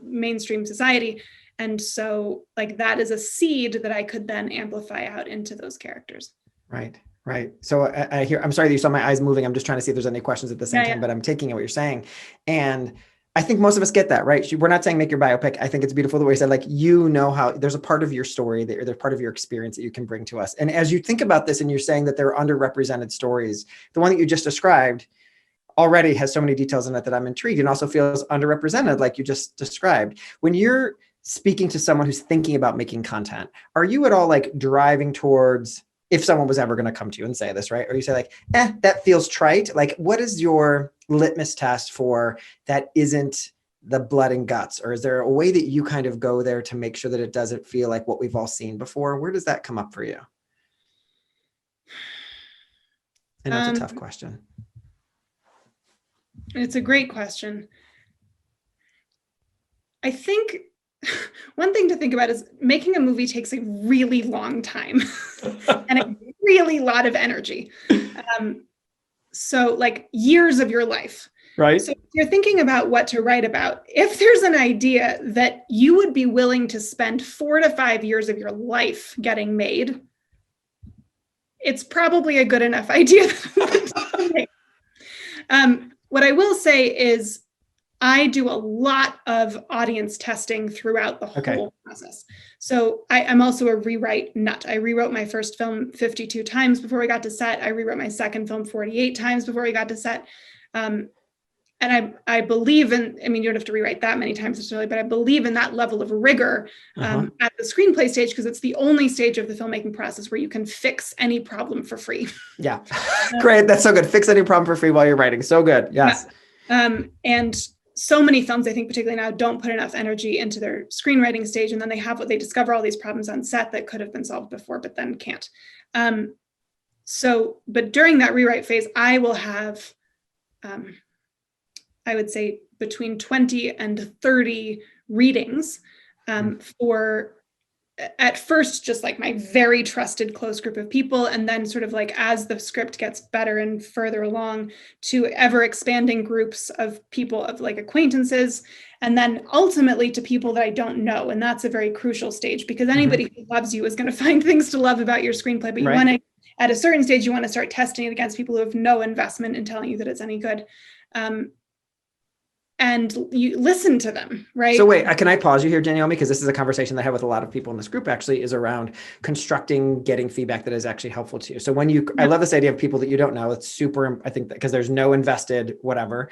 mainstream society. And so like that is a seed that I could then amplify out into those characters. Right. So I hear, I'm sorry that you saw my eyes moving. I'm just trying to see if there's any questions at the same time, but I'm taking what you're saying. And I think most of us get that, right? We're not saying make your biopic. I think it's beautiful the way you said, like, you know how there's a part of your story, there's part of your experience that you can bring to us. And as you think about this and you're saying that there are underrepresented stories, the one that you just described already has so many details in it that I'm intrigued, and also feels underrepresented like you just described. When you're speaking to someone who's thinking about making content, are you at all like driving towards, if someone was ever going to come to you and say this, right? Or you say like, that feels trite. Like, what is your litmus test for that isn't the blood and guts? Or is there a way that you kind of go there to make sure that it doesn't feel like what we've all seen before? Where does that come up for you? I know it's a tough question. It's a great question. I think one thing to think about is making a movie takes a really long time and a really lot of energy. So like years of your life. Right. So if you're thinking about what to write about, if there's an idea that you would be willing to spend 4 to 5 years of your life getting made, it's probably a good enough idea. What I will say is I do a lot of audience testing throughout the whole process. So I'm also a rewrite nut. I rewrote my first film 52 times before we got to set. I rewrote my second film 48 times before we got to set. And I believe in, I mean, you don't have to rewrite that many times necessarily, but I believe in that level of rigor at the screenplay stage, because it's the only stage of the filmmaking process where you can fix any problem for free. Yeah. Great. That's so good. Fix any problem for free while you're writing. So good. Yes. Yeah. And so many films, I think particularly now, don't put enough energy into their screenwriting stage. And then they discover all these problems on set that could have been solved before, but then can't. But during that rewrite phase, I will have, I would say between 20 and 30 readings for, at first, just like my very trusted close group of people. And then sort of like as the script gets better and further along, to ever expanding groups of people, of like acquaintances, and then ultimately to people that I don't know. And that's a very crucial stage, because anybody who loves you is going to find things to love about your screenplay. But you want to, at a certain stage, you want to start testing it against people who have no investment in telling you that it's any good. And you listen to them, right? So wait, can I pause you here, Naomi? Because this is a conversation that I have with a lot of people in this group, actually, is around constructing, getting feedback that is actually helpful to you. So when you, I love this idea of people that you don't know. It's super, I think, because there's no invested whatever.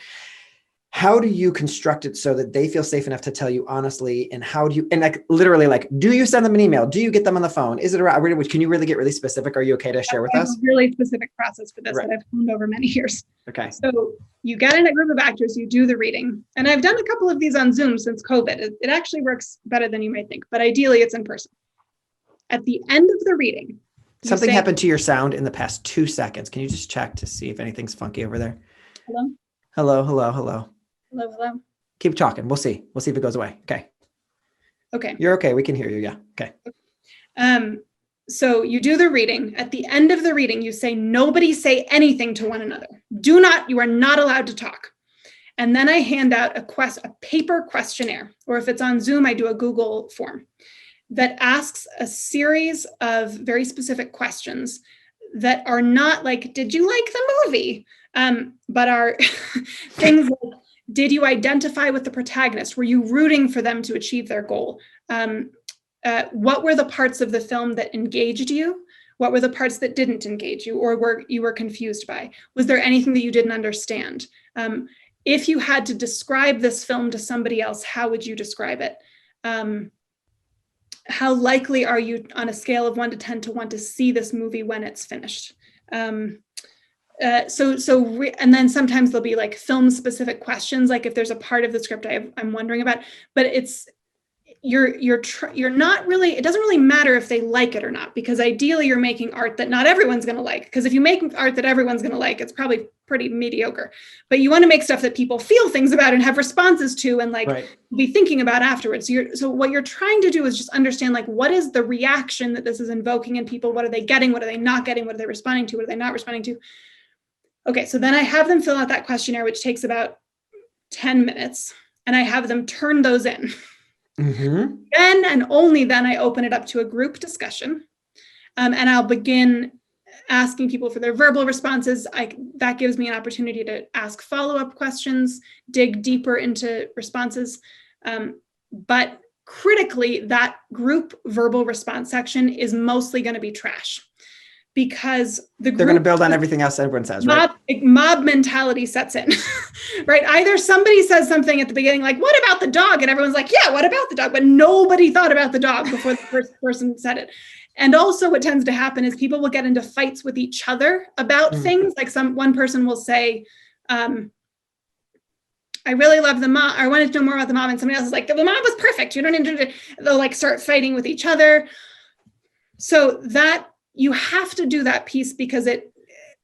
How do you construct it so that they feel safe enough to tell you honestly? And how do you, and like literally, like, do you send them an email? Do you get them on the phone? Is it around? Can you really get really specific? Are you okay to share with us? A really specific process for this that I've honed over many years. Okay. So you get in a group of actors, you do the reading. And I've done a couple of these on Zoom since COVID. It actually works better than you might think, but ideally it's in person. At the end of the reading, something happened to your sound in the past 2 seconds. Can you just check to see if anything's funky over there? Hello? Hello, hello, hello. Hello, hello. Keep talking. We'll see. We'll see if it goes away. Okay. Okay. You're okay. We can hear you. Yeah. Okay. So you do the reading. At the end of the reading, you say, nobody say anything to one another. You are not allowed to talk. And then I hand out a paper questionnaire, or if it's on Zoom, I do a Google form that asks a series of very specific questions that are not like, did you like the movie? But are things like, did you identify with the protagonist? Were you rooting for them to achieve their goal? What were the parts of the film that engaged you? What were the parts that didn't engage you, or you were confused by? Was there anything that you didn't understand? If you had to describe this film to somebody else, how would you describe it? How likely are you on a scale of 1 to 10 to want to see this movie when it's finished? And then sometimes there'll be like film specific questions, like if there's a part of the script I'm wondering about, but it's, you're not really, it doesn't really matter if they like it or not, because ideally you're making art that not everyone's going to like, because if you make art that everyone's going to like, it's probably pretty mediocre. But you want to make stuff that people feel things about and have responses to, and like be thinking about afterwards. So what you're trying to do is just understand, like, what is the reaction that this is invoking in people? What are they getting? What are they not getting? What are they responding to? What are they not responding to? Okay, so then I have them fill out that questionnaire, which takes about 10 minutes, and I have them turn those in. Then and only then I open it up to a group discussion, and I'll begin asking people for their verbal responses. That gives me an opportunity to ask follow-up questions, dig deeper into responses. But critically, that group verbal response section is mostly going to be trash, because they're going to build on everything else everyone says, right? Mob mentality sets in, right? Either somebody says something at the beginning, like, what about the dog? And everyone's like, yeah, what about the dog? But nobody thought about the dog before the first person said it. And also what tends to happen is people will get into fights with each other about things. Like one person will say, I really love the mom, or I wanted to know more about the mom. And somebody else is like, the mom was perfect. You don't need to, they'll like start fighting with each other. So that, you have to do that piece, because is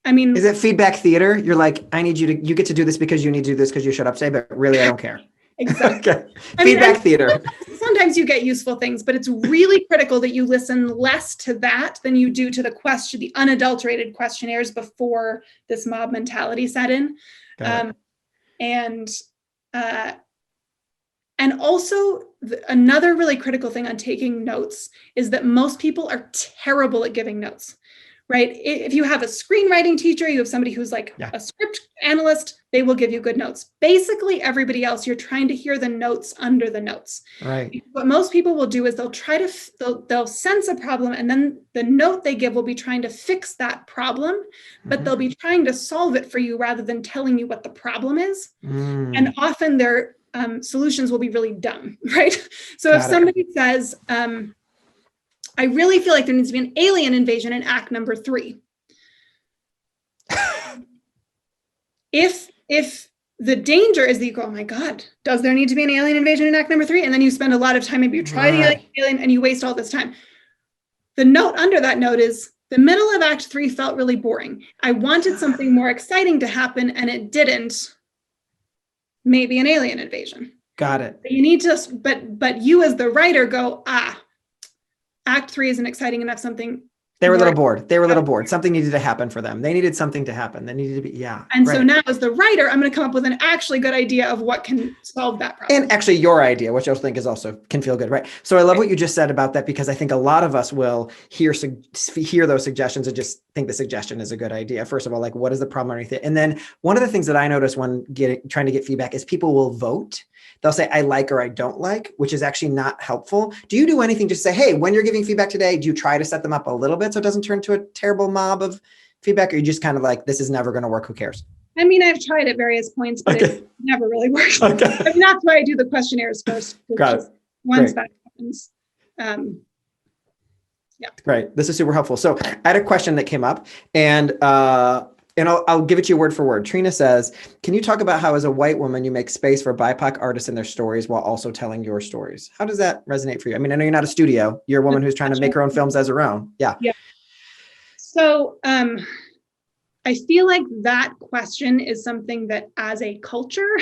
it feedback theater? You're like, you get to do this because you need to do this because you shut up, say, but really I don't care. Exactly. Okay. Feedback theater. Sometimes you get useful things, but it's really critical that you listen less to that than you do to the unadulterated questionnaires before this mob mentality set in. And also another really critical thing on taking notes is that most people are terrible at giving notes, right? If you have a screenwriting teacher, you have somebody who's like a script analyst, they will give you good notes. Basically, everybody else, you're trying to hear the notes under the notes. Right. What most people will do is they'll sense a problem, and then the note they give will be trying to fix that problem, but they'll be trying to solve it for you rather than telling you what the problem is. And often their solutions will be really dumb, right? So if somebody says, I really feel like there needs to be an alien invasion in act number 3. If the danger is that you go, oh my God, does there need to be an alien invasion in act number 3? And then you spend a lot of time, maybe you try the alien and you waste all this time. The note under that note is, the middle of act 3 felt really boring. I wanted something more exciting to happen and it didn't. Maybe an alien invasion. Got it. You need to, but you as the writer go, act 3 isn't exciting enough. Something. They were a little bored. They were a little bored. Something needed to happen for them. They needed something to happen. They needed to be, And so now as the writer, I'm going to come up with an actually good idea of what can solve that problem. And actually your idea, which I think is also can feel good, right? So I love what you just said about that, because I think a lot of us will hear those suggestions and just think the suggestion is a good idea. First of all, like, what is the problem underneath it? And then one of the things that I notice when trying to get feedback is people will vote. They'll say, I like or I don't like, which is actually not helpful. Do you do anything to say, hey, when you're giving feedback today, do you try to set them up a little bit so it doesn't turn to a terrible mob of feedback? Or you just kind of like, this is never going to work, who cares? I mean, I've tried at various points, but it never really works. I mean, that's why I do the questionnaires first. Got it. Once that happens. Great. This is super helpful. So I had a question that came up, and I'll give it to you word for word. Trina says, can you talk about how as a white woman, you make space for BIPOC artists and their stories while also telling your stories? How does that resonate for you? I mean, I know you're not a studio. You're a woman who's trying to make her own films as her own. Yeah. So I feel like that question is something that as a culture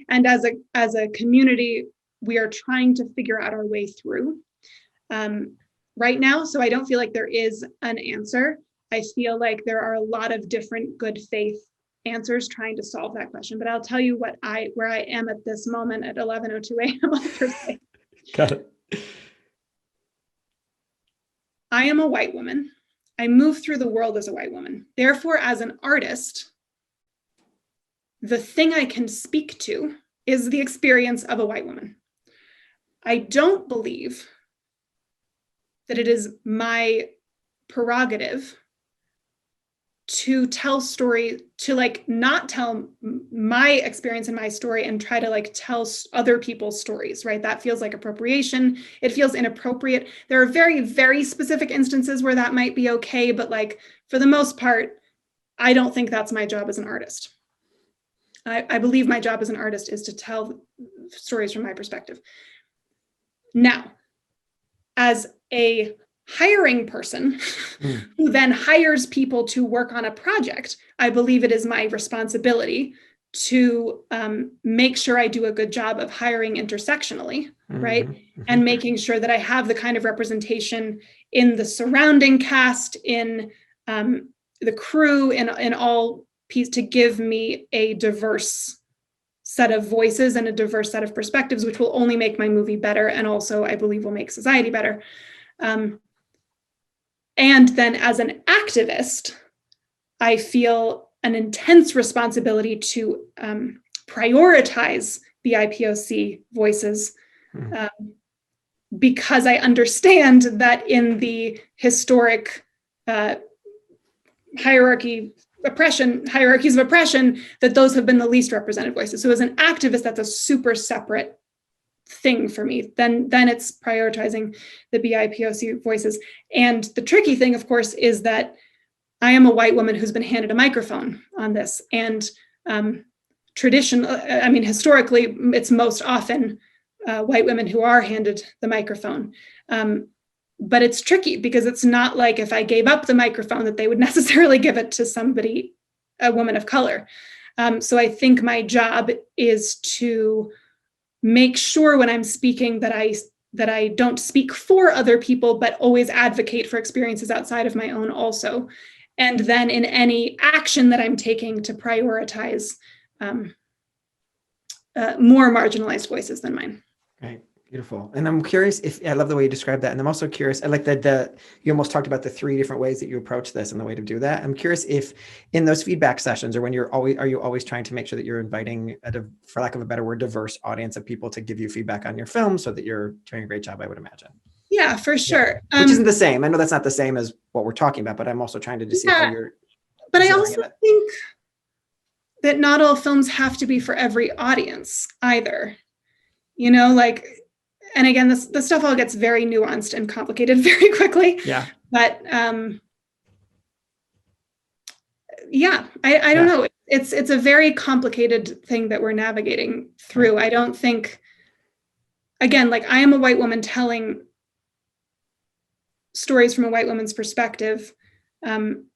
and as a community, we are trying to figure out our way through right now. So I don't feel like there is an answer. I feel like there are a lot of different good faith answers trying to solve that question. But I'll tell you where I am at this moment at 11:02 a.m. on Thursday. Got it. I am a white woman. I move through the world as a white woman. Therefore, as an artist, the thing I can speak to is the experience of a white woman. I don't believe that it is my prerogative to tell story, to like not tell my experience and my story and try to like tell other people's stories, right? That feels like appropriation. It feels inappropriate. There are very, very specific instances where that might be okay, but like for the most part, I don't think that's my job as an artist. I believe my job as an artist is to tell stories from my perspective. Now, as a hiring person who then hires people to work on a project, I believe it is my responsibility to make sure I do a good job of hiring intersectionally, right? And making sure that I have the kind of representation in the surrounding cast, in the crew, in all pieces, to give me a diverse set of voices and a diverse set of perspectives, which will only make my movie better, and also I believe will make society better. And then as an activist, I feel an intense responsibility to prioritize BIPOC voices because I understand that in the historic hierarchies of oppression, that those have been the least represented voices. So as an activist, that's a super separate thing for me. Then it's prioritizing the BIPOC voices. And the tricky thing, of course, is that I am a white woman who's been handed a microphone on this. And historically, it's most often white women who are handed the microphone. But it's tricky because it's not like if I gave up the microphone that they would necessarily give it to somebody, a woman of color. So I think my job is to make sure when I'm speaking that I don't speak for other people, but always advocate for experiences outside of my own also. And then in any action that I'm taking to prioritize more marginalized voices than mine. Right. Beautiful. And I'm curious I love the way you described that. And I'm also curious, I like that you almost talked about the 3 different ways that you approach this and the way to do that. I'm curious if in those feedback sessions, or when are you always trying to make sure that you're inviting for lack of a better word, diverse audience of people to give you feedback on your film so that you're doing a great job, I would imagine. Yeah, for sure. Yeah. Which isn't the same. I know that's not the same as what we're talking about, but I'm also trying to see how you're. But I also think that not all films have to be for every audience either. You know, like, and again, the stuff all gets very nuanced and complicated very quickly. Yeah. But yeah, I don't know. It's a very complicated thing that we're navigating through. I don't think, again, like, I am a white woman telling stories from a white woman's perspective. I'm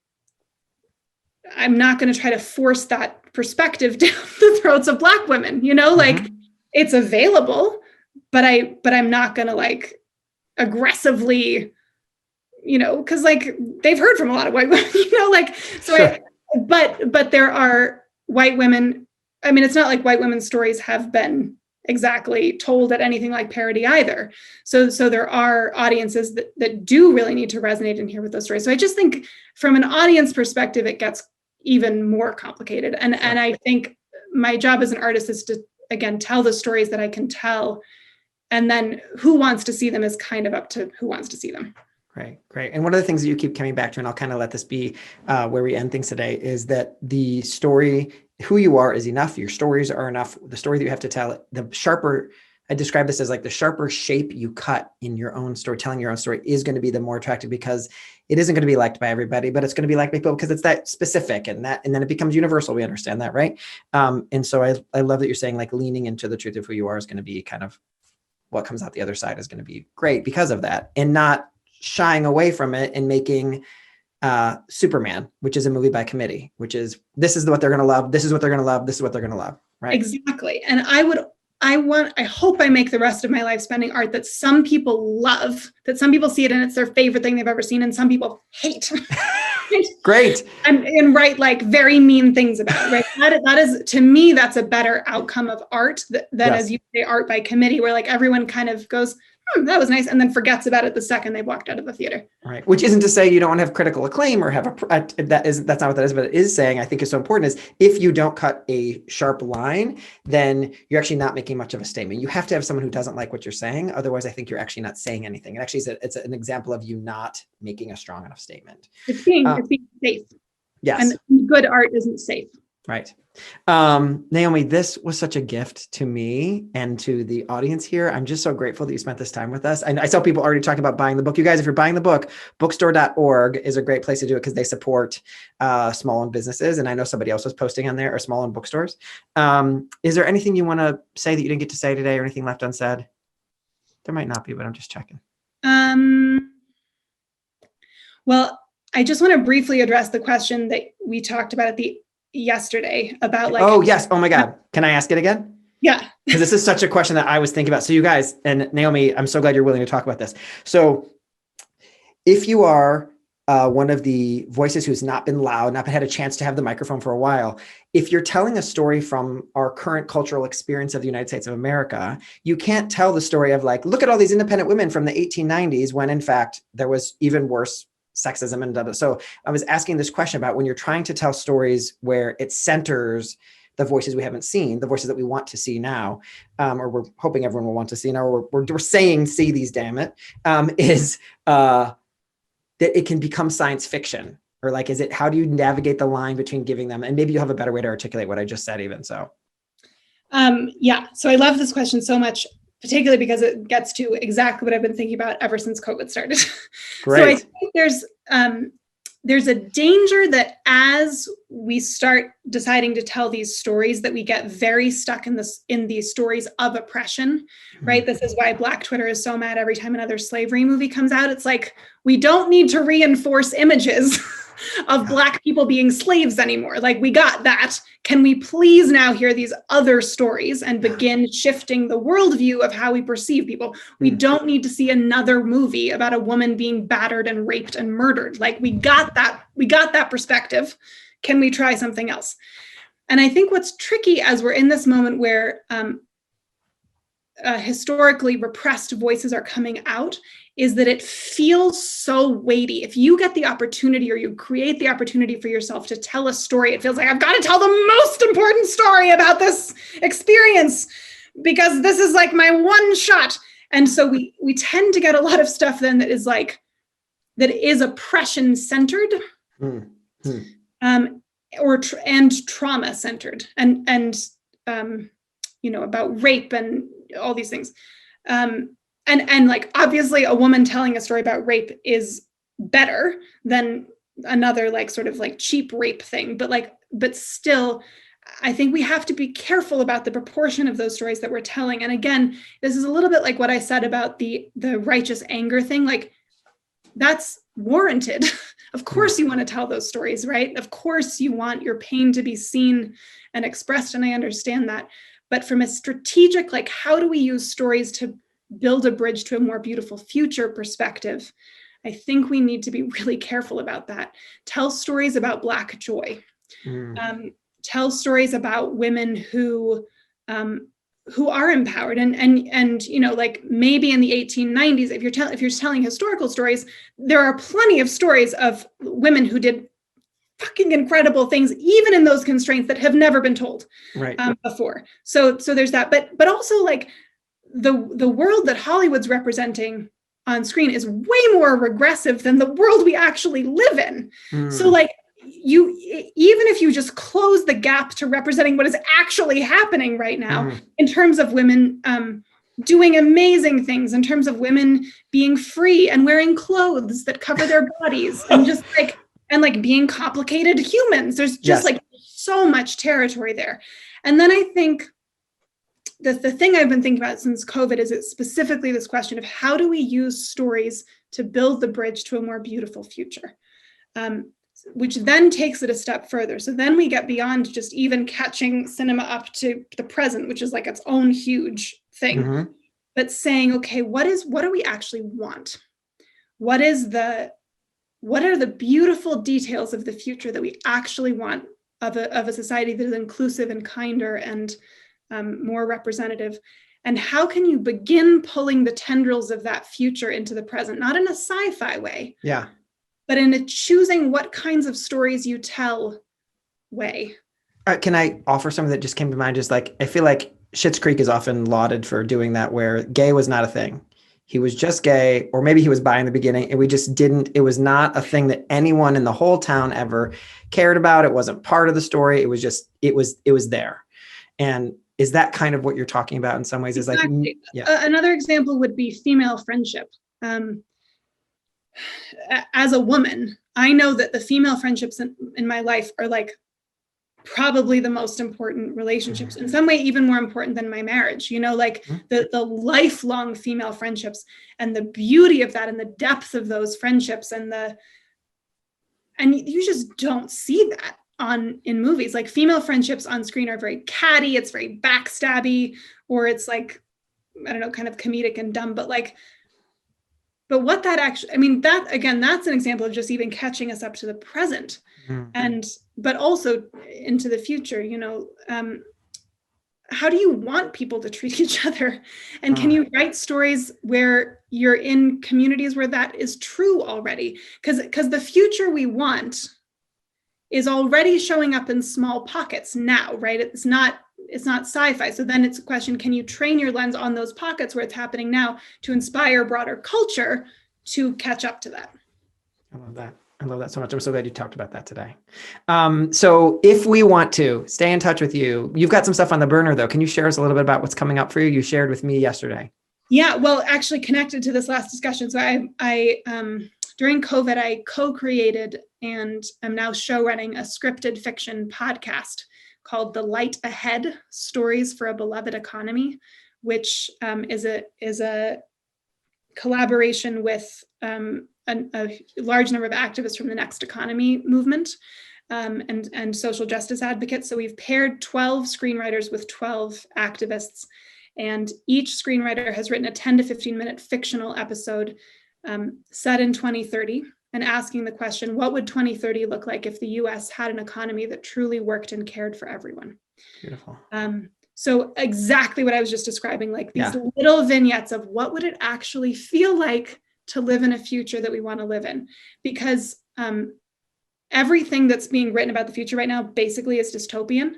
not going to try to force that perspective down the throats of Black women, you know, like, it's available, but I'm not going to, like, aggressively, you know, because, like, they've heard from a lot of white women, you know, like, so sure. But there are white women. I mean, it's not like white women's stories have been exactly told at anything like parody either. So there are audiences that do really need to resonate and hear with those stories. So I just think from an audience perspective, it gets even more complicated. And I think my job as an artist is to, again, tell the stories that I can tell. And then who wants to see them is kind of up to who wants to see them. Great. And one of the things that you keep coming back to, and I'll kind of let this be where we end things today, is that the story, who you are is enough. Your stories are enough. The story that you have to tell, the sharper, I describe this as like the sharper shape you cut in your own story, telling your own story is going to be the more attractive, because it isn't going to be liked by everybody, but it's going to be liked by people because it's that specific, and then it becomes universal. We understand that, right? And so I love that you're saying, like, leaning into the truth of who you are is going to be kind of what comes out the other side is going to be great because of that, and not shying away from it and making Superman, which is a movie by committee, which is, this is what they're going to love. This is what they're going to love. This is what they're going to love. Right. Exactly. And I hope I make the rest of my life spending art that some people love, that some people see it and it's their favorite thing they've ever seen, and some people hate. Great. And write, like, very mean things about it, right? That is, to me, that's a better outcome of art than yes. As you say, art by committee, where, like, everyone kind of goes, that was nice, and then forgets about it the second they walked out of the theater. Right. Which isn't to say you don't want to have critical acclaim or have that's not what that is, but it is saying, I think is so important, is if you don't cut a sharp line, then you're actually not making much of a statement. You have to have someone who doesn't like what you're saying. Otherwise, I think you're actually not saying anything. It actually it's an example of you not making a strong enough statement. It's being safe. Yes. And good art isn't safe. Right. Naomi, this was such a gift to me and to the audience here. I'm just so grateful that you spent this time with us. And I saw people already talking about buying the book. You guys, if you're buying the book, bookstore.org is a great place to do it because they support small-owned businesses. And I know somebody else was posting on there, or small-owned bookstores. Is there anything you want to say that you didn't get to say today, or anything left unsaid? There might not be, but I'm just checking. Well, I just want to briefly address the question that we talked about yesterday about, like, oh yes, oh my God, can I ask it again? Yeah, because this is such a question that I was thinking about. So you guys, and Naomi, I'm so glad you're willing to talk about this. So if you are one of the voices who's not been loud, not had a chance to have the microphone for a while, if you're telling a story from our current cultural experience of the United States of America, you can't tell the story of, like, look at all these independent women from the 1890s, when in fact there was even worse sexism and so I was asking this question about when you're trying to tell stories where it centers the voices we haven't seen, the voices that we want to see now, or we're hoping everyone will want to see now, or we're saying, see these, damn it, is that it can become science fiction, or, like, is it, how do you navigate the line between giving them, and maybe you have a better way to articulate what I just said even so. Yeah, so I love this question so much, particularly because it gets to exactly what I've been thinking about ever since COVID started. Great. So I think there's a danger that as we start deciding to tell these stories, that we get very stuck in these stories of oppression, right? This is why Black Twitter is so mad every time another slavery movie comes out. It's like, we don't need to reinforce images of Black people being slaves anymore. Like, we got that. Can we please now hear these other stories and begin shifting the worldview of how we perceive people? We don't need to see another movie about a woman being battered and raped and murdered. Like, we got that perspective. Can we try something else? And I think what's tricky as we're in this moment where historically repressed voices are coming out is that it feels so weighty. If you get the opportunity or you create the opportunity for yourself to tell a story, it feels like I've got to tell the most important story about this experience because this is like my one shot. And so we tend to get a lot of stuff then that is oppression centered. And trauma centered and about rape and all these things. And like, obviously a woman telling a story about rape is better than another like sort of like cheap rape thing. But still, I think we have to be careful about the proportion of those stories that we're telling. And again, this is a little bit like what I said about the righteous anger thing. Like, that's warranted. Of course you want to tell those stories, right? Of course you want your pain to be seen and expressed, and I understand that. But from a strategic, like, how do we use stories to build a bridge to a more beautiful future perspective? I think we need to be really careful about that. Tell stories about Black joy. Tell stories about women who are empowered and like maybe in the 1890s, if you're telling historical stories, there are plenty of stories of women who did fucking incredible things, even in those constraints that have never been told before. So there's that, but also like the world that Hollywood's representing on screen is way more regressive than the world we actually live in. So like, even if you just close the gap to representing what is actually happening right now in terms of women doing amazing things, in terms of women being free and wearing clothes that cover their bodies and just like being complicated humans, there's just like so much territory there. And then I think the thing I've been thinking about since COVID is it's specifically this question of how do we use stories to build the bridge to a more beautiful future? Which then takes it a step further. So then we get beyond just even catching cinema up to the present, which is like its own huge thing, but saying, okay, what do we actually want? What are the beautiful details of the future that we actually want of a society that is inclusive and kinder and more representative? And how can you begin pulling the tendrils of that future into the present, not in a sci-fi way, but in a choosing what kinds of stories you tell way. Can I offer something that just came to mind? Just like, I feel like Schitt's Creek is often lauded for doing that, where gay was not a thing. He was just gay, or maybe he was bi in the beginning, and it was not a thing that anyone in the whole town ever cared about. It wasn't part of the story. It was just, it was there. And is that kind of what you're talking about in some ways? Exactly. Is like, another example would be female friendship. As a woman, I know that the female friendships in my life are like probably the most important relationships, in some way even more important than my marriage, like the lifelong female friendships and the beauty of that and the depth of those friendships and you just don't see that in movies. Like, female friendships on screen are very catty, it's very backstabby, or it's like, I don't know, kind of comedic and dumb, but what that actually, I mean, that again, that's an example of just even catching us up to the present, but also into the future. How do you want people to treat each other? And can you write stories where you're in communities where that is true already? Because the future we want is already showing up in small pockets now, right? It's not sci-fi. So then it's a question, can you train your lens on those pockets where it's happening now to inspire broader culture to catch up to that? I love that. I love that so much. I'm so glad you talked about that today. So if we want to stay in touch with you, you've got some stuff on the burner though. Can you share us a little bit about what's coming up for you? You shared with me yesterday. Yeah, well, actually connected to this last discussion. So I during COVID, I co-created and I'm now show running a scripted fiction podcast called The Light Ahead: Stories for a Beloved Economy, which is a collaboration with a large number of activists from the Next Economy movement and social justice advocates. So we've paired 12 screenwriters with 12 activists, and each screenwriter has written a 10 to 15 minute fictional episode set in 2030 and asking the question, what would 2030 look like if the US had an economy that truly worked and cared for everyone? Beautiful. So exactly what I was just describing, like these little vignettes of what would it actually feel like to live in a future that we want to live in? Because everything that's being written about the future right now basically is dystopian.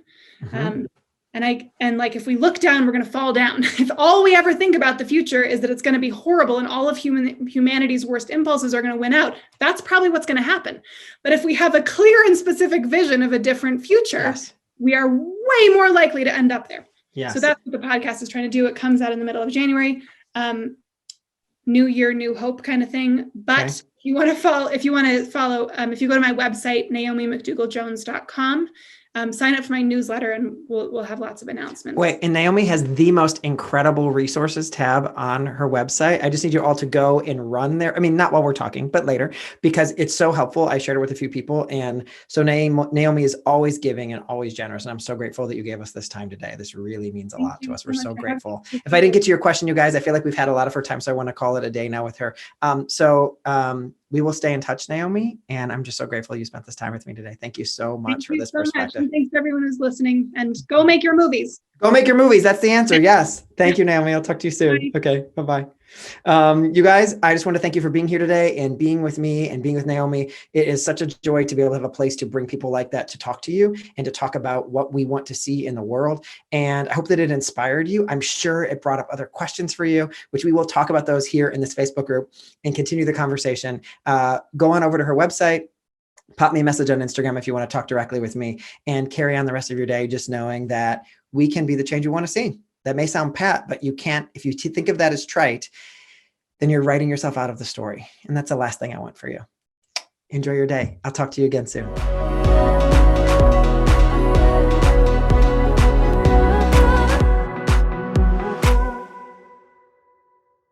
And like, if we look down, we're going to fall down. If all we ever think about the future is that it's going to be horrible and all of humanity's worst impulses are going to win out, that's probably what's going to happen. But if we have a clear and specific vision of a different future, we are way more likely to end up there. So that's what the podcast is trying to do. It comes out in the middle of January. New year, new hope kind of thing. But if you want to follow, if you go to my website, naomimcdougalljones.com, sign up for my newsletter and we'll have lots of announcements. Wait, and Naomi has the most incredible resources tab on her website. I just need you all to go and run there. I mean, not while we're talking, but later, because it's so helpful. I shared it with a few people. And so Naomi is always giving and always generous. And I'm so grateful that you gave us this time today. This really means a lot to us. We're so grateful. If I didn't get to your question, you guys, I feel like we've had a lot of her time. So I want to call it a day now with her. We will stay in touch, Naomi. And I'm just so grateful you spent this time with me today. Thank you so much for this perspective. Thanks to everyone who's listening, and go make your movies. Go make your movies. That's the answer. Yes. Thank you, Naomi. I'll talk to you soon. Bye. Okay. Bye-bye. You guys, I just want to thank you for being here today and being with me and being with Naomi. It is such a joy to be able to have a place to bring people like that to talk to you and to talk about what we want to see in the world. And I hope that it inspired you. I'm sure it brought up other questions for you, which we will talk about those here in this Facebook group and continue the conversation. Go on over to her website. Pop me a message on Instagram if you want to talk directly with me, and carry on the rest of your day just knowing that we can be the change you want to see. That may sound pat, but you can't, if you think of that as trite, then you're writing yourself out of the story. And that's the last thing I want for you. Enjoy your day. I'll talk to you again soon.